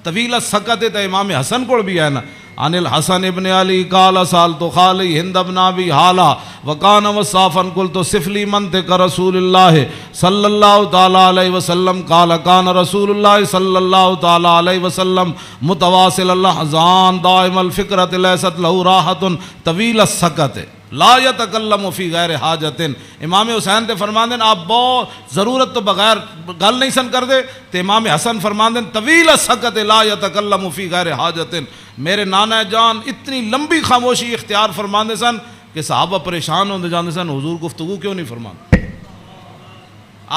طویل سکت تے امام حسن کو بھی ہے نا، عن الحسن ابن علی قال سالت خالی ہند ابن ابی حالا وکان وصافا قلت صف لی منطق رسول اللہ صلی اللہ تعالی علیہ وسلم قال کان رسول اللہ صلی اللہ تعالی علیہ وسلم متواصل الاحزان دائم الفکرۃ لیست له راحت طویل السکت لا یتکلم فی غیر حاجت۔ امام حسین تے فرماندے آپ بہت ضرورت تو بغیر گل نہیں سن کر دے، تے امام حسن فرماندے طویل السکت لا یتکلم فی غیر حاجت، میرے نانا جان اتنی لمبی خاموشی اختیار فرماندے سن کہ صحابہ پریشان ہوندے جاندے سن حضور گفتگو کیوں نہیں فرماندے۔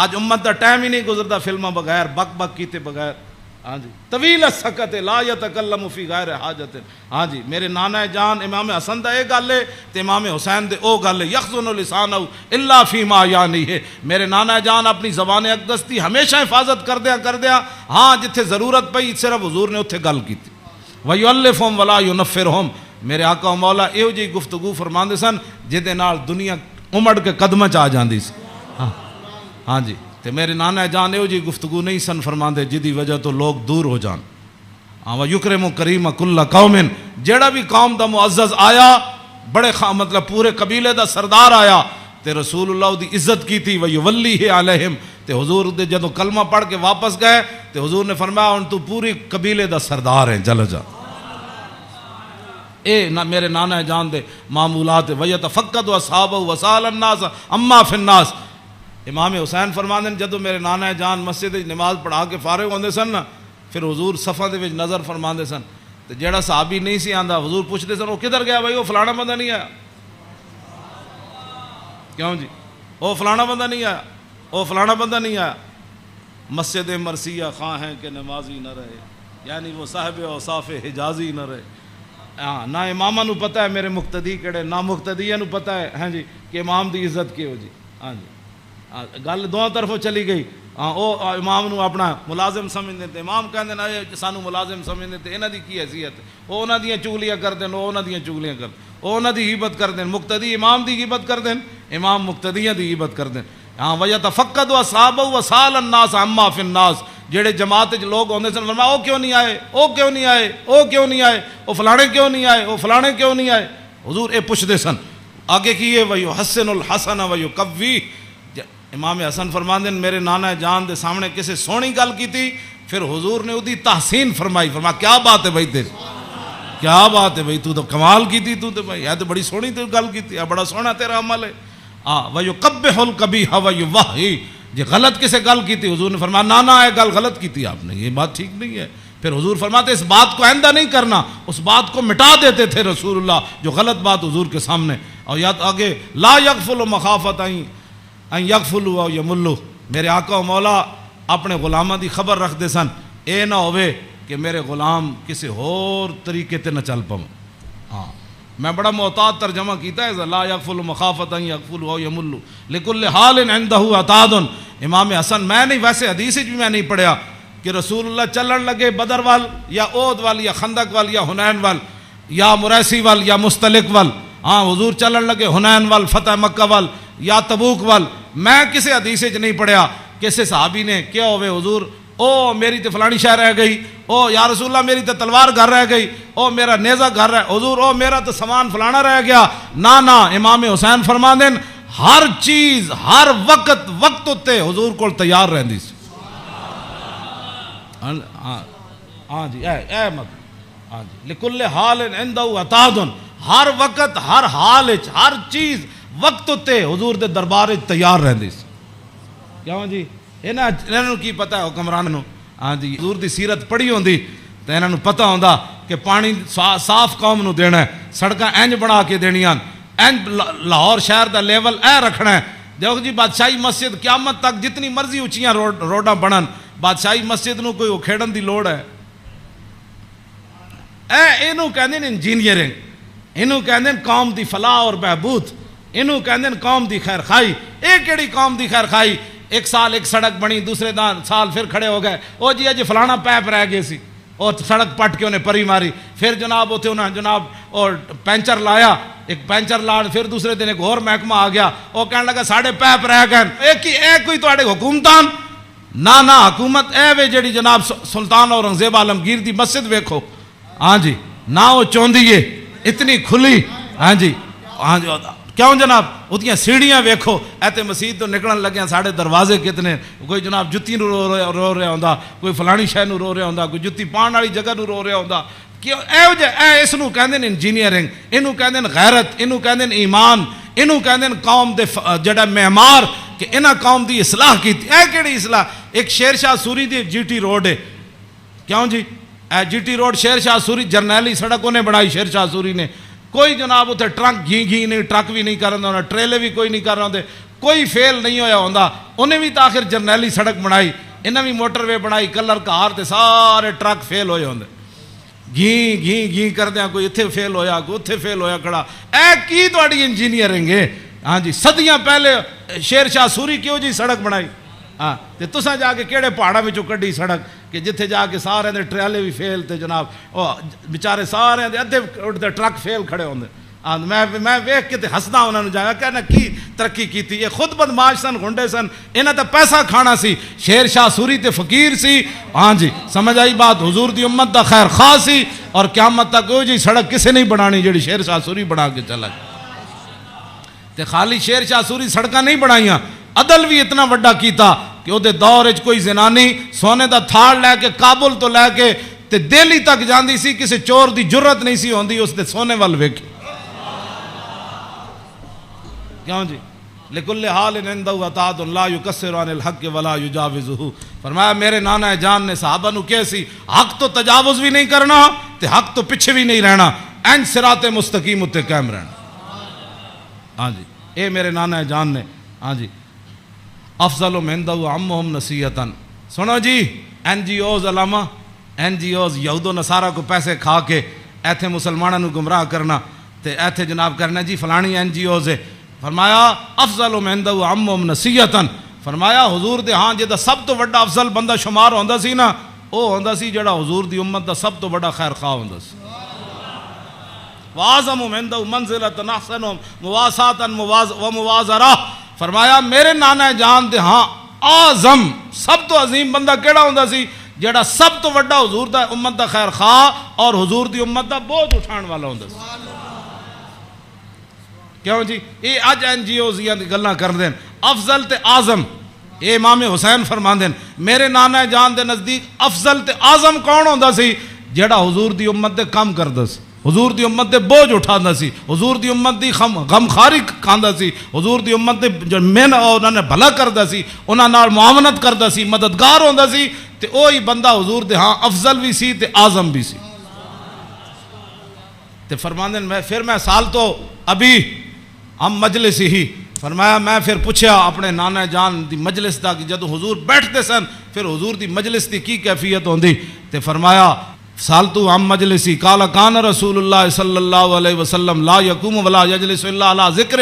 آج امت دا ٹائم ہی نہیں گزرتا فلموں بغیر بک بک کیتے بغیر، ہاں جی طویل السکت لا یتکلم فی غیر حاجت، ہاں جی میرے نانا جان امام حسن دا اے گل ہے تے امام حسین دے او گل ہے، یخزن لسانہ الا فیما یعنی ہے، میرے نانا جان اپنی زبان اقدس دی ہمیشہ حفاظت کردیا، ہاں جتھے ضرورت پئی صرف حضور نے اتھے گل کیتی، وَيُؤَلِّفُهُمْ وَلَا يُنَفِّرُهُمْ، میرے آقا و مولا ایو جی گفتگو فرماندے سن جہدے نال دنیا امڑ کے قدمہ چ آ جاندی سی، ہاں جی تے میرے نانا جان ایو جی گفتگو نہیں سن فرماندے جدی وجہ تو لوگ دور ہو جان، وَيُكْرِمُ كَرِيمَ كُلَّ قَوْمٍ، جیڑا بھی قوم دا معزز آیا بڑے مطلب پورے قبیلے دا سردار آیا تے رسول اللہ دی عزت کی تھی، وَيُوَلِّهِ عَلَيْهِمْ، تے حضور دے جدو کلمہ پڑھ کے واپس گئے تے حضور نے فرمایا ان تو پوری قبیلے دا سردار ہیں چل جا، اے میرے نانا جان دے معمولات، وَيَتَفَقَّدُ أَصْحَابَهُ وَسَأَلَ النَّاسَ عَمَّا فِي النَّاسِ، امام حسین فرماندے جدو میرے نانا جان مسجد نماز پڑھا کے فارغ ہوندے سن نا پھر حضور صفاں دے وچ نظر فرماندے سن تے جیڑا صحابی نہیں سی آندا حضور پوچھدے سن وہ کدھر گیا بھائی، وہ فلانا بندہ نہیں آیا، کیوں جی وہ فلانا بندہ نہیں آیا، وہ فلانا بندہ نہیں آیا، مسجد مرثیہ خواہ ہیں کہ نمازی نہ رہے، یعنی وہ صاحب اوصاف حجازی نہ رہے، ہاں نہ امامہ نو پتہ ہے میرے مقتدی کیڑے، نہ مقتدیہ نو پتہ ہے ہاں جی کہ امام دی عزت کی ہو جی، ہاں جی گل دونوں طرفوں چلی گئی، او امام نو اپنا ملازم سمجھتے تے امام کہندے نے سانو ملازم سمجھتے تے انہاں دی کی حیثیت، او انہاں دیاں چگلیاں کردے او انہاں دیاں چگلیاں کردے، او انہاں دی غیبت کردے، مقتدی امام دی غیبت کردے، امام مقتدیاں دی غیبت کردے، ہاں وَيَتَفَقَّدُ أَصْحَابَهُ وَسَأَلَ النَّاسَ عَمَّا فِي النَّاسِ، جڑے جماعت وچ لوگ ہوندے سن فرمایا او کیوں نہیں آئے، او کیوں نہیں آئے، او کیوں نہیں آئے، او فلانے کیوں نہیں آئے، او فلانے کیوں نہیں آئے، حضور اے پوچھدے سن، آگے کیے وَيُحَسِّنُ الْحَسَنَ وَيُقَوِّيهِ، امام حسن فرماندے میرے نانا جان دے سامنے کسی سونی گل کی تھی پھر حضور نے ادھی تحسین فرمائی، فرمایا کیا بات ہے بھائی تیری، کیا بات ہے بھائی تو کمال کی تھی، تو بھائی یہ تو بڑی سونی تو گل کی تھی، بڑا سونا تیرا عمل ہے، وَيُقَبِّحُ الْقَبِيحَ وَيُوَحِّي، جی غلط کسے گل کی تھی حضور نے فرمایا نانا یہ گل غلط کی تھی آپ نے، یہ بات ٹھیک نہیں ہے، پھر حضور فرماتے اس بات کو آئندہ نہیں کرنا، اس بات کو مٹا دیتے تھے رسول اللہ جو غلط بات حضور کے سامنے، اور یاد آگے لا یغفل مخافت ان یغفلوا او یملوا، میرے آقا و مولا اپنے غلاماں دی خبر رکھ دے سن اے نہ ہوئے کہ میرے غلام کسی اور طریقے تے نہ چل پاؤں، ہاں میں بڑا محتاط ترجمہ کیتا ہے لا یغفل مخافت ان یغفلوا او یملوا لکل حال عنده عتاد، امام حسن میں نہیں ویسے حدیث بھی میں نہیں پڑھیا کہ رسول اللہ چلن لگے بدر وال یا احد وال یا خندق وال یا حنین وال یا مریسی وال یا مستلق وال، ہاں حضور چلن لگے حنین وال فتح مکہ وال یا تبوک وال، میں کسی حدیث نہیں پڑھیا کسی صحابی نے کیا ہوئے حضور او میری تے فلانی شہر رہ گئی، او یا رسول اللہ میری تے تلوار گھر رہ گئی، او میرا نیزہ گھر رہ حضور او میرا تو سامان فلانا رہ گیا، نا امام حسین فرما دین ہر چیز ہر وقت وقت تے حضور کو تیار رہندی سی، ہاں جی اے مت ہاں جی لکل حال عنده عتاد، ہر وقت ہر حال ہر چیز وقت تے حضور دے دربار تیار رہندی سی، کیوں جی انہوں کی پتہ ہے حکمران نو، ہاں جی حضور دی سیرت پڑھی ہوندی تے انہوں پتہ ہوندا کہ پانی صاف قوم نو دینا ہے، سڑکاں انج بنا کے دینیاں، انج لاہور شہر دا لیول اے رکھنا ہے، دیکھو جی بادشاہی مسجد قیامت تک جتنی مرضی اونچیاں روڈاں بنن بادشاہی مسجد نو کوئی کھیڑن دی لوڑ ہے، اینو کہندے نے انجینئرنگ، اینو کہندے قوم دی فلاح اور بہبود، اینو کہندے قوم دی خیر خائی، ایک کیڑی قوم دی خیر خائی، ایک سال ایک سڑک بنی دوسرے سال پھر کھڑے ہو گئے او جی اج فلانا پیپ رہ گئے سی، اور سڑک پٹ کے انہیں پری ماری. پھر جناب اتنے انہیں جناب اور پینچر لایا, ایک پینچر لا, پھر دوسرے دن ایک اور محکمہ آ گیا, وہ کہنے لگا ساڑھے پیپ رہ گئے. ایک کوئی تواڈے حکومتان نہ حکومت اے وے جڑی جناب سلطان اورنگزیب عالمگیر دی مسجد ویکھو, ہاں جی, نہ وہ چوندی ہے اتنی کھلی, ہاں جی کیوں جناب اتنی سیڑھیاں ویکھو. ایتے مسجد تو نکلن لگے ساڑھے دروازے کتنے, کوئی جناب جتی نو رو رہا ہوندا, کوئی فلانی شے نو رو رہا ہوندا, کوئی جتی پان والی جگہ نو رو رہا ہوندا. کیوں اے اس نو کہندے نے انجینئرنگ, اینو کہندے نے غیرت, اینو کہندے نے ایمان, اینو کہندے نے قوم دے جڑا معمار کہ انہاں قوم دی اصلاح کیتی. اے کیڑی اصلاح؟ ایک شیر شاہ سوری دی جی ٹی روڈ ہے, کیوں جی اے جی ٹی روڈ شیر شاہ سوری جرنیلی سڑک انہیں بنائی شیر شاہ سوری نے. کوئی جناب اتنے ٹرک گھی نہیں, ٹرک بھی نہیں کر رہا ہوں, ٹریلے بھی کوئی نہیں کر رہا ہوں, کوئی فیل نہیں ہویا ہوندا. انہیں بھی تو آخر جرنیلی سڑک بنائی, انہیں بھی موٹر وے بنائی, کلر کار تے سارے ٹرک فیل ہوئے ہوندے, گھی کردیا کوئی اتنے فیل ہویا, کوئی اتنے فیل ہویا کھڑا. اے کی تواڈی انجینئرنگ ہے؟ ہاں جی, صدیاں پہلے شیر شاہ سوری کیوں جی سڑک بنائی؟ ہاں تے تساں جا کے کیڑے پہاڑاں وچوں کڈی سڑک کہ جتھے جا کے سارے دے ٹریلے بھی فیل تے جناب او بیچارے سارے دے ادھے اٹھدے ٹرک فیل کھڑے ہوندے. میں ویکھ کے تے ہسدا انہاں نوں جا کہنا کی ترقی کیتی. یہ خود بدماش سن, گنڈے سن, انہاں تے پیسہ کھانا سی. شیر شاہ سوری تے فقیر سی, ہاں جی سمجھ آئی بات, حضور دی امت دا خیر خواہ سی, اور قیامت تک کوئی جی سڑک کسے نہیں بنانی جڑی شیر شاہ سوری بنا کے چلا گیا. تے خالی شیر شاہ سوری سڑکاں نہیں بنائیاں, عدل بھی اتنا وڈا کیتا کہ وہ دور وچ کوئی زنانی سونے دا تھاڑ لے کے کابل تو لے کے تے دہلی تک جاندی سی, کسی چور دی جرت نہیں سی ہوندی اس دے سونے وال ویکھے. کیوں جی لکل حال عندہ عطاۃ لا یکسر عن الحق ولا یجاوزہ. فرمایا میرے نانا جان نے صحابہ نو کہے سی حق تو تجاوز بھی نہیں کرنا تے حق تو پیچھے بھی نہیں رہنا, این صراط مستقیم تے قائم رہنا. ہاں جی اے میرے نانا جان نے, ہاں جی افضل عندہ عمہم نصیحتاً. سنو جی این جی اوز علامہ, این جی اوز یہود و نصارہ کو پیسے کھا کے ایتھے مسلمانوں نو گمراہ کرنا تے ایتھے جناب کرنا جی فلانی این جی اوز ہے. فرمایا افضل عندہ عمہم نصیحتاً. فرمایا حضور دے ہاں جدا سب تو بڑا افضل بندہ شمار ہوندا سی نا, او ہوندا سی جڑا حضور دی امت دا سب تو بڑا خیر خواہ ہوندا سی. وَاعْظَمُ عِنْدَهُ مَنْزِلَةً أَحْسَنُهُمْ مُوَاسَاةً وَمُوَازَرَةً. فرمایا میرے نانا جان دے ہاں اعظم سب تو عظیم بندہ کیڑا ہوندا سی جڑا سب تو بڑا حضور دا امت دا خیر خواہ اور حضور دی امت دا بوجھ اٹھان والا ہوندا سی. کیوں جی یہ اج این جی اوز دی گلاں کردے افضل تے اعظم. اے امام حسین فرماندے میرے نانا جان دے نزدیک افضل تے اعظم کون ہوندا سی جڑا حضور دی امت دے کام کردا سی, حضور دی امت دے بوجھ اٹھاندا سی, حضور دی امت دی غمخاری کھاندا سی, حضور دی امت دے جو من انہاں نے بھلا کردا سی, انہاں نال معاونت کردا سی, مددگار ہوندا سی. تے اوہی بندہ حضور دے ہاں افضل بھی سی تے اعظم بھی سی. تے فرماندے میں سال تو ابھی ہم مجلس ہی. فرمایا میں پھر پوچھیا اپنے نانا جان دی مجلس دا کہ جدو حضور بیٹھتے سن پھر حضور دی مجلس دی کی کیفیت ہوندی. تے فرمایا سالتو ہم مجلسی قال کان رسول اللہ صلی اللہ علیہ وسلم لا یقوم ولا یجلس الا علی ذکر.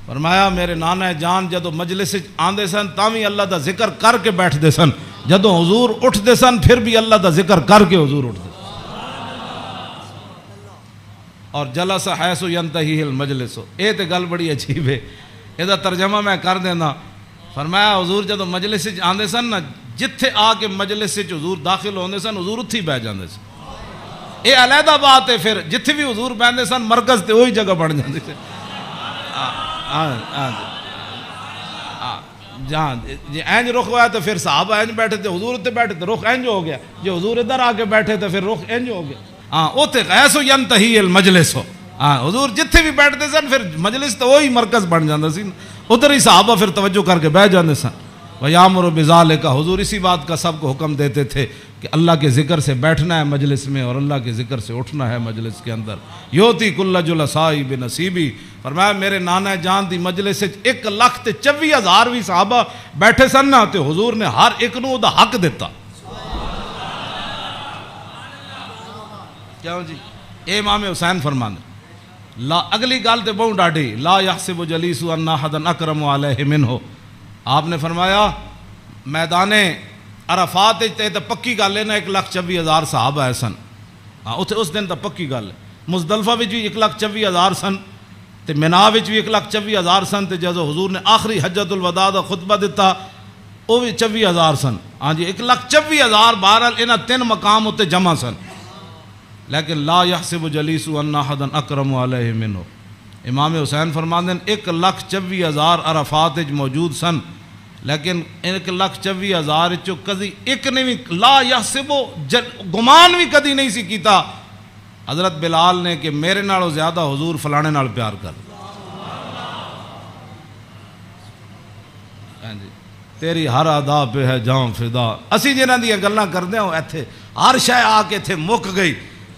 فرمایا میرے نانا جان جدو مجلس آندے سن تاوی اللہ دا ذکر کر کے بیٹھتے سن, جدو حضور اٹھتے سن پھر بھی اللہ دا ذکر کر کے حضور اٹھتے. اور جلس حیث ینتہی المجلس. اے تے گل بڑی عجیب ہے, اے دا ترجمہ میں کر دینا. فرمایا حضور جدو مجلس آندے سن نا جتھے آ کے مجلس حضور داخل ہوندے سن حضور اتھی بہ جاندے سن. اے علیحدہ بات ہے, پھر جتھے بھی حضور بیندے سن مرکز تے وہی جگہ بن جاندی سی. جہاں جی اینج رخ ہوا تو پھر صحابہ اینج بیٹھے تھے, حضور اتنے بیٹھے تھے رخ اینج ہو گیا, جو حضور ادھر آ کے بیٹھے تھے پھر رخ اینج ہو گیا. ہاں اوتے غیث ینتہی المجلس ہو. ہاں حضور جتھے بھی بیٹھتے سن پھر مجلس تو وہی مرکز بن جاندہ سی, ادھر ہی صحابہ پھر توجہ کر کے بیٹھ جاندے سن. وَيَامُرُ بِذَلِكَ. حضور اسی بات کا سب کو حکم دیتے تھے کہ اللہ کے ذکر سے بیٹھنا ہے مجلس میں اور اللہ کے ذکر سے اٹھنا ہے مجلس کے اندر. یوتی کل جلسائی بنصیبی. فرمایا میرے نانا جان دی مجلس 1,24,000 بھی صحابہ بیٹھے سن نا تے حضور نے ہر ایک نو دا حق دیتا. کیوں جی اے امام حسین فرمانے لا اگلی گال تے بہت ڈاڑھی لا یحسب جلیس ان احد اکرم علیہ منہ. آپ نے فرمایا میدان عرفات تے تے پکی گل ہے نا 1,24,000 صحابہ ہے سن. ہاں اتنے اس دن تو پکی گل ہے. مزدلفہ بھی 1,24,000 سن تے مینا بھی 1,24,000 سن تے جدو حضور نے آخری حجت الوداع دا خطبہ دیتا وہ بھی 24,000 سن. ہاں جی 1,24,000 بہرحال انہاں 3 مقام اتنے جمع سن. لیکن لا یحسب جلیس ان احدا اکرم علیہ منہ. امام حسین فرماندے ہیں 1,24,000 عرفات موجود سن لیکن 1,24,000 چو کدی ایک نے بھی لا یحسب گمان بھی کدی نہیں سی کیتا حضرت بلال نے کہ میرے نالوں زیادہ حضور فلانے نال پیار کر. تیری ہر ادا پہ ہے جاں فدا. اسی جنہاں دیاں گلاں کردے ہوں ایتھے ہر شے آ کے ایتھے مک گئی.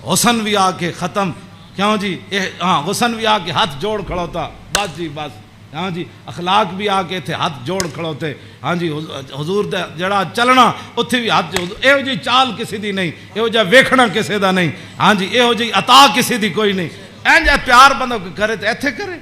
حسن بھی آ کے ختم. کیوں جی ہاں حسن بھی آ کے ہاتھ جوڑ کھڑوتا بس جی بس. ہاں جی اخلاق بھی آ کے تھے ہاتھ جوڑ کھڑوتے. ہاں جی حضور دا جڑا چلنا اتھے بھی ہاتھ جوڑ. یہو جی چال کسی دی نہیں, یہو جا ویکھنا کسی دا نہیں. ہاں جی یہو جی عطا کسی دی کوئی نہیں. اینج پیار بندہ کرے تو ایتھے کرے.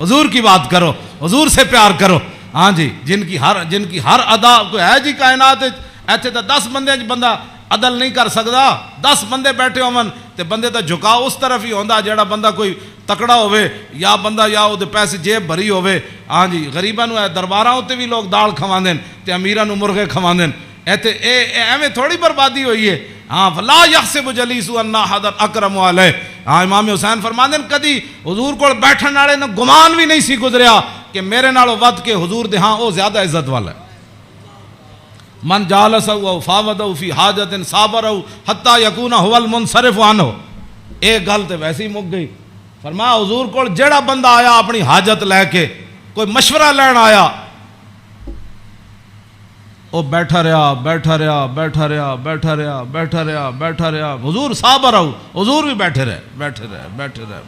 حضور کی بات کرو, حضور سے پیار کرو. ہاں جی جن کی ہر ادا کوئی ہے جی کائنات ایتھے تو 10 بندے بندہ عدل نہیں کر سکتا. 10 بندے بیٹھے ہون تے بندے دا جھکاؤ اس طرف ہی ہوندا جڑا بندہ کوئی تکڑا ہوئے یا بندہ یا وہ پیسے جیب بھری ہوئے. ہاں جی غریباں نو درباراں تے بھی لوگ دال کھواندے تے امیراں نو مرغے کھواندے. ایتھے ایویں تھوڑی بربادی ہوئی ہے. ہاں فلا یحسب جلیس ان احدا اکرم علیہ. ہاں امام حسین فرماندے کدی حضور کول بیٹھن والے نو گمان بھی نہیں سی گزریا کہ میرے نالوں ود کے حضور دے ہاں وہ زیادہ عزت والا ہے. من جالسہ او فاوضہ فی حاجت صابرہ حتی یکون هو المنصرف عنہ. ایک گل تے ویسے ہی مک گئی. فرمایا حضور کول جیڑا بندہ آیا اپنی حاجت لے کے کوئی مشورہ لین آیا وہ بیٹھا رہا بیٹھا رہا بیٹھا رہا بیٹھا رہا بیٹھا رہا بیٹھا رہا. حضور صابرہ حضور بھی بیٹھے رہے بیٹھے رہے بیٹھے رہے.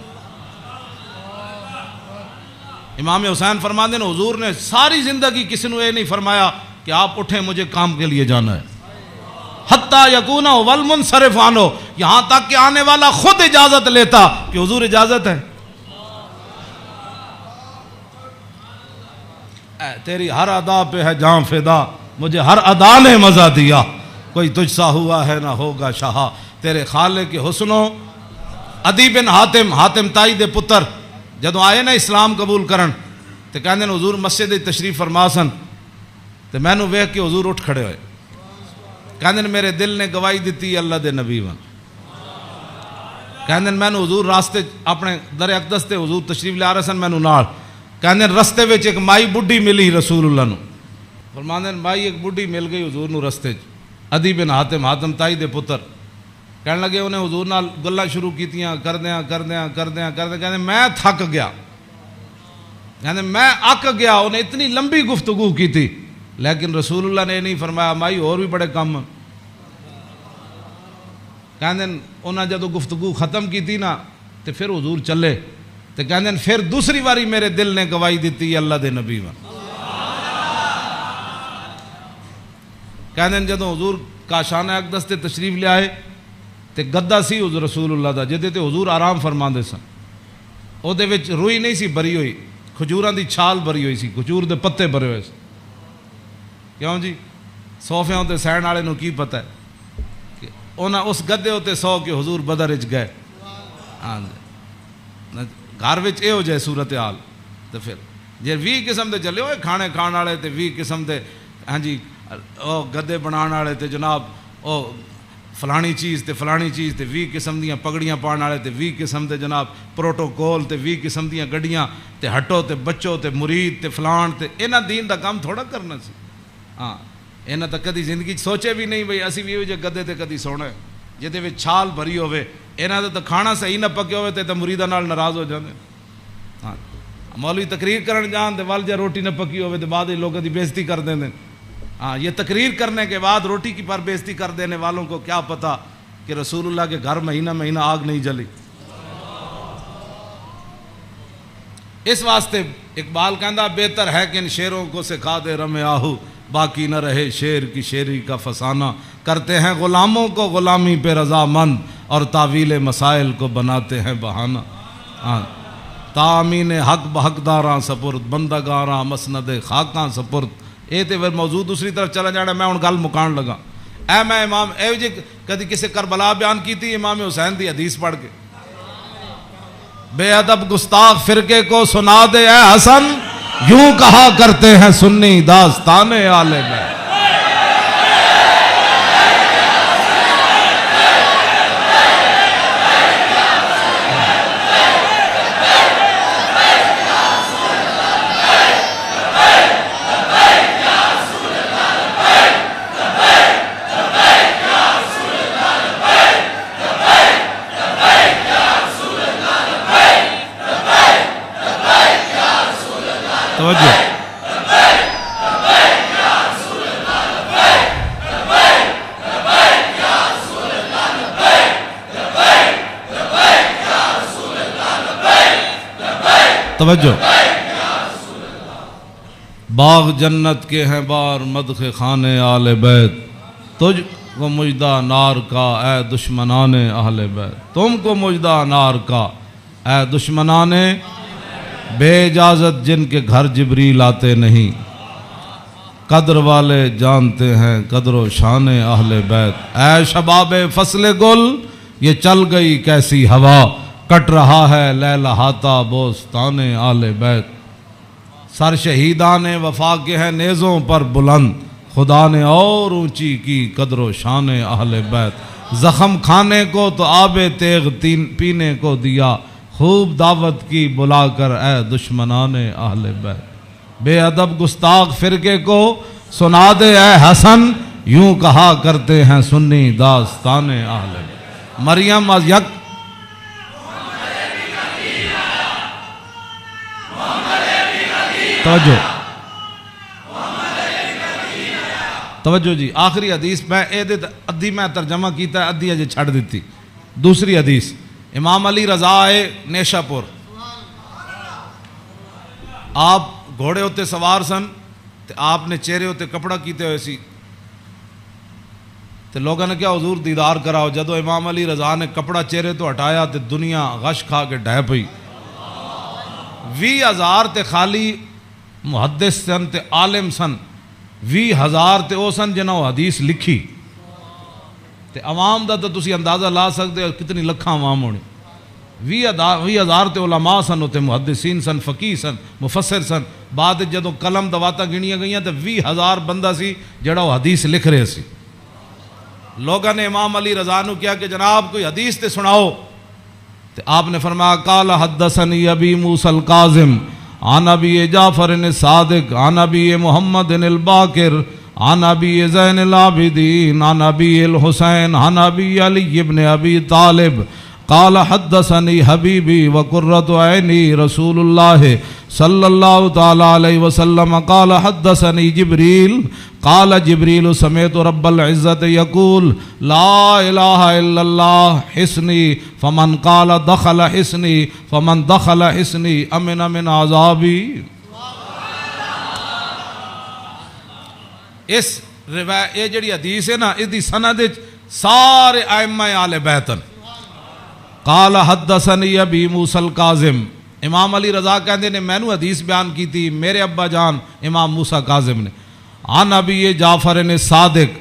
امام حسین فرماندے ہیں حضور نے ساری زندگی کسی نے یہ نہیں فرمایا کہ آپ اٹھیں مجھے کام کے لیے جانا ہے. حتیٰ یکون هو المنصرف عنہ. یہاں تک کہ آنے والا خود اجازت لیتا کہ حضور اجازت ہے. تیری ہر ادا پہ ہے جاں فدا. مجھے ہر ادا نے مزہ دیا. کوئی تجھ سا ہوا ہے نہ ہوگا شاہ. تیرے خالق کے حسنوں. عدی بن حاتم تائی دے پتر جدو آئے نا اسلام قبول کرن تو کہندے ہیں حضور مسجد تشریف فرما سن تو میں نو ویکھ کے حضور اٹھ کھڑے ہوئے. کہندے ہیں میرے دل نے گواہی دیتی اللہ دے نبی ون. کہندے ہیں میں نو حضور راستے اپنے در اقدس تے حضور تشریف لے آ رہے سن میں نو نال. کہندے ہیں رستے وچ ایک مائی بڈھی ملی رسول اللہ نو. فرماندے ہیں مائی ایک بڈھی مل گئی حضور نو رستے عدی بن حاتم تائی دے پتر. کہنے لگے انہیں حضور نال گلاں شروع کیتیاں کردیاں کہنے میں تھک گیا. کہنے میں اک گیا. انہیں اتنی لمبی گفتگو کی تھی لیکن رسول اللہ نے نہیں فرمایا مائی اور بھی بڑے کام. کہنے انہیں جدو گفتگو ختم کی تھی نا تو پھر حضور چلے تو کہنے پھر دوسری باری میرے دل نے گواہی دیتی اللہ دے نبی ون. کہنے جدو حضور کاشانہ اقدس تے تشریف لے آئے تے گدا سی حضور رسول اللہ دا جدے تے حضور آرام فرماندے سن. او دے وچ روئی نہیں سی بری ہوئی, کھجوراں دی چھال بری ہوئی سی, کھجور دے پتے بھرے ہوئے سی. کیوں جی صوفیاں تے سہن والے نو کی پتہ ہے کہ انہاں اس گدے تے سو کے حضور بدر وچ گئے. ہاں گھر وچ اے ہو جائے صورتحال تے پھر جے 20 قسم دے چلے ہوئے کھانے کھان والے تے 20 قسم دے ہاں جی او گدے بنان والے تے جناب او فلانی چیز تے فلانی چیز تے 20 قسم دیاں پگڑیاں پان والے تے 20 قسم دے جناب پروٹوکول تے 20 قسم دیاں گڈیاں تے ہٹو تے بچو تے مرید تے فلان تے انہاں دین دا کام تھوڑا کرنا سی. ہاں انہاں تا کدی زندگی سوچے بھی نہیں بھئی اسی بھی او جے گدے تے کدی سونا ہے جدے وچ چھال بھری ہوے. انہاں دا تے کھانا صحیح نہ پکے ہوے تے مریداں نال ناراض ہو جاندے. ہاں مولوی تقریر کرن جان تے ول جے روٹی نہ پکی ہوے تے بعد وچ لوگاں دی بےزتی کر دیندے. ہاں یہ تقریر کرنے کے بعد روٹی کی پر بےزتی کر دینے والوں کو کیا پتا کہ رسول اللہ کے گھر مہینہ مہینہ آگ نہیں جلی. اس واسطے اقبال کہندہ بہتر ہے کہ ان شیروں کو سکھا دے رم آہو باقی نہ رہے شیر کی شیری کا فسانہ. کرتے ہیں غلاموں کو غلامی پہ رضا مند اور تعویل مسائل کو بناتے ہیں بہانہ. تامین حق بحقداراں سپرد بندگاراں مسند خاکاں سپرد یہ تو پھر موضوع دوسری طرف چلا جانا. میں ہوں گل مکان لگا. اے میں امام اے جی کدی کسی کربلا بیان کی تھی امام حسین دی حدیث پڑھ کے, بے ادب گستاخ فرقے کو سنا دے اے حسن, یوں کہا کرتے ہیں سنی داستان آل بیت. توجہ, باغ جنت کے ہیں بار مدح خانے آل بیت, تجھ کو مجدہ نار کا اے دشمنان اہل بیت. تم کو مجدہ نار کا اے دشمنان, بے اجازت جن کے گھر جبریل آتے نہیں, قدر والے جانتے ہیں قدر و شان اہل بیت. اے شباب فصل گل, یہ چل گئی کیسی ہوا, کٹ رہا ہے لہلہاتا بوستان آل بیت. سر شہیدان وفا کے ہیں نیزوں پر بلند, خدا نے اور اونچی کی قدر و شان اہل بیت. زخم کھانے کو تو آب تیغ پینے کو دیا, خوب دعوت کی بلا کر اے دشمنان اہل بیت. بے ادب گستاخ فرقے کو سنا دے اے حسن, یوں کہا کرتے ہیں سنی داستان اہل بیت. مریم از یک توجہ جی, آخری حدیث میں ادھی میں ترجمہ کیتا ہے, ادھی اجے چھڑ دیتی. دوسری حدیث, امام علی رضا آئے نیشا پور, آپ گھوڑے ہوتے سوار سن, تے آپ نے چہرے ہوتے کپڑا کیتے ہوئے سی, تے لوگوں نے کیا حضور دیدار کراؤ. جدو امام علی رضا نے کپڑا چہرے تو ہٹایا تے دنیا غش کھا کے ڈہ پئی. 20,000 تے خالی محدث سن تے عالم سن, 20,000 تے او سن جنہوں حدیث لکھی, تے عوام دا تو تسی اندازہ لا سکتے ہو کتنی لکھاں عوام ہونی. 20,000 تے علماء سن, تے محدثین سن, فقیہ سن, مفسر سن. بعد جدوں قلم دواتا گنیاں گئیاں تے 20,000 بندہ سی جڑا وہ حدیث لکھ رہے سی. لوگوں نے امام علی رضا نو کیا کہ جناب کوئی حدیث تے سناؤ, تے آپ نے فرمایا قال حدثنی ابی موسیٰ القاظم عن ابی جعفر الصادق عن ابی محمد الباقر عن ابی زین العابدین عن ابی الحسین عن ابی علی ابن ابی طالب قال حدثنی حبیبی وقرۃ عینی رسول اللہ صلی اللہ تعالی علیہ وسلم قال حدثنی جبریل قال جبریل سمعت رب العزت یقول لا الہ الا اللہ حسنی فمن قال دخل حسنی فمن دخل حسنی امن من عذابی. اس روایت یہ جڑی حدیث ہے نا, اس دی سند سارے ائمہ آل بیت. قال حدثنی ابی موسیٰ القاظم, امام علی رضا کہندے نے میں نو حدیث بیان کی تھی میرے ابا جان امام موسیٰ کاظم نے. عن ابی جعفر صادق,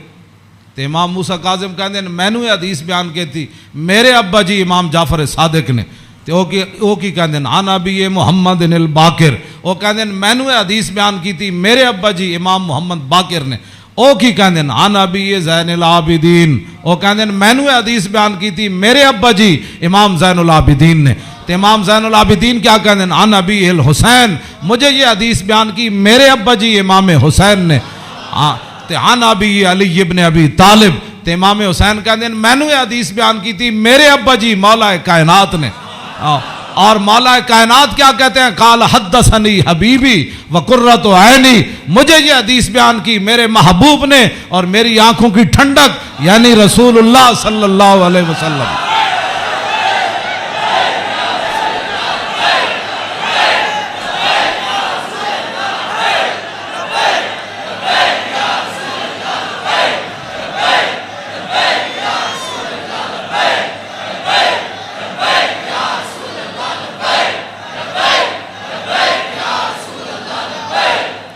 تے امام موسیٰ کاظم کہندے نے میں نو حدیث بیان کی تھی میرے ابا جی امام جعفر صادق نے. تے او کی کہندے نے عن ابی محمد الباقر, او کہندے نے میں نو حدیث بیان کی تھی میرے ابا جی امام محمد باقر نے. او کی کہندے نے عن ابی زین العابدین, او کہندے نے میں نو حدیث بیان کی تھی میرے ابا جی امام زین العابدین نے. تے امام زین العابدین کیا کہندے ہیں عن ابی الحسین, مجھے یہ حدیث بیان کی میرے ابا جی امام حسین نے. تے عن ابی علی ابن ابی طالب, تے امام حسین کہندے ہیں میں نے یہ حدیث بیان کی تھی میرے ابا جی مولا کائنات نے. اور مولا کائنات کیا کہتے ہیں قال حدثنی حبیبی وقرۃ عینی, مجھے یہ حدیث بیان کی میرے محبوب نے اور میری آنکھوں کی ٹھنڈک یعنی رسول اللہ صلی اللہ علیہ وسلم.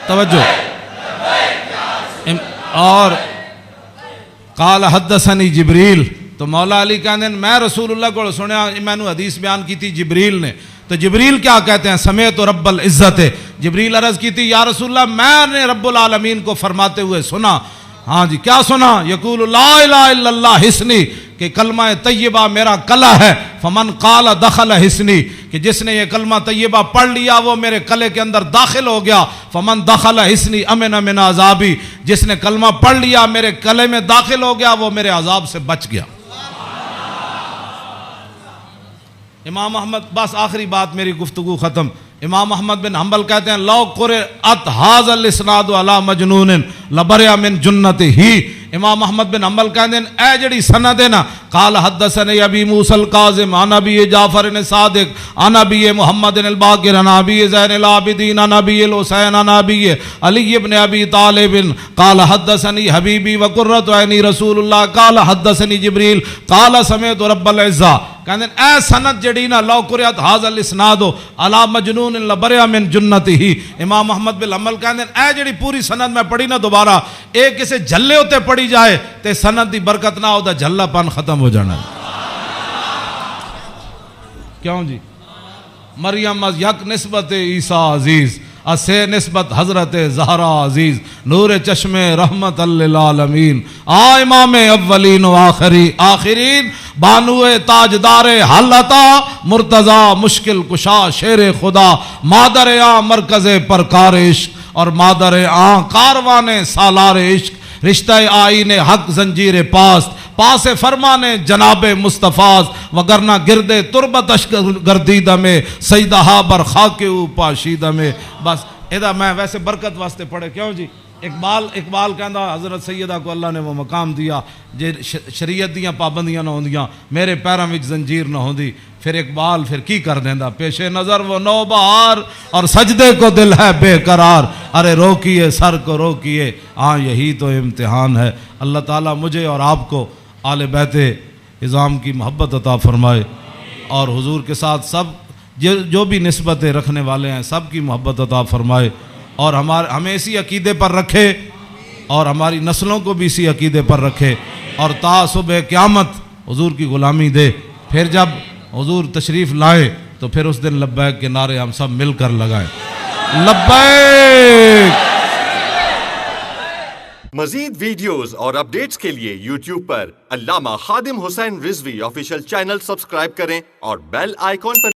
توجہ, اور قال حدثنی جبریل، تو مولا علی کہتے ہیں میں رسول اللہ کو سنیا، میں نے حدیث بیان کی تھی جبریل نے، تو جبریل کیا کہتے ہیں؟ سمیت رب العزت، جبریل عرض کی تھی یا رسول اللہ میں نے رب العالمین کو فرماتے ہوئے سنا، ہاں جی کیا سنا؟ یقول لا الہ الا اللہ حسنی، کہ کلمہ طیبہ میرا کلا ہے، فمن قال دخل حسنی، کہ جس نے یہ کلمہ طیبہ پڑھ لیا وہ میرے کلے کے اندر داخل ہو گیا، فمن دخل حسنی امن من عذابی، جس نے کلمہ پڑھ لیا میرے کلے میں داخل ہو گیا وہ میرے عذاب سے بچ گیا۔ امام احمد، بس آخری بات میری گفتگو ختم، امام احمد بن حنبل کہتے ہیں لو قرأت ھذا الاسناد علی مجنون لبرئ من جنتہ، امام احمد بن حنبل کہتے ہیں اے جڑی سند ہے نا، قال حدثنی ابی موسیٰ الکاظم عن ابی جعفر صادق عن ابی محمد الباقر عن ابی زین العابدین عن ابی الحسین عن ابی علی بن ابی طالب قال حدثنی حبیبی وقرۃ عینی رسول اللہ قال حدثنی جبریل قال سمعت رب العزہ، کہتے ہیں اے سند جڑی نا لو قرأت ھذا الاسناد علی مجنون لبرئ من جنتہ، امام احمد بن حنبل کہتے ہیں اے جڑی پوری سند میں پڑھی نا دوبارہ ایک کسے جھلے ہوتے پڑھی جائے تے سند دی برکت نہ ہو دا جھلا پن ختم ہو جانا ہے۔ کیوں جی؟ مریم از یک نسبت عیسیٰ عزیز، اسے نسبت حضرت زہرا عزیز، نور چشم رحمت للعالمین، امام اولین و آخرین، بانو تاجدار حالتا، مرتضی مشکل کشا شیر خدا، مادر آن مرکز پرکار عشق اور مادر آن کاروان سالار عشق، رشتہ آئین حق زنجیر پاس فرمان جناب مصطفیٰ، وگرنہ گردے تربتش گردیدہ میں سیدہا برخاک او پاشیدہ میں۔ بس ادا میں ویسے برکت واسطے پڑھے، کیوں جی؟ اقبال کہندا حضرت سیدہ کو اللہ نے وہ مقام دیا جے شریعت دیاں پابندیاں نہ ہوندیاں، میرے پیراں وچ زنجیر نہ ہوندی، پھر اقبال پھر کی کر دیندا، پیش نظر وہ نو بہار اور سجدے کو دل ہے بے قرار، ارے روکیے سر کو روکیے، ہاں یہی تو امتحان ہے۔ اللہ تعالیٰ مجھے اور آپ کو آل بیت اعظام کی محبت عطا فرمائے، اور حضور کے ساتھ سب جو بھی نسبتیں رکھنے والے ہیں سب کی محبت عطا فرمائے، اور ہمیں اسی عقیدے پر رکھے اور ہماری نسلوں کو بھی اسی عقیدے پر رکھے، اور تا صبح قیامت حضور کی غلامی دے۔ پھر جب حضور تشریف لائے تو پھر اس دن لبیک کے نعرے ہم سب مل کر لگائیں، لبیک۔ مزید ویڈیوز اور اپڈیٹس کے لیے یوٹیوب پر علامہ Khadim Hussain Rizvi official channel subscribe کریں اور بیل آئیکن پر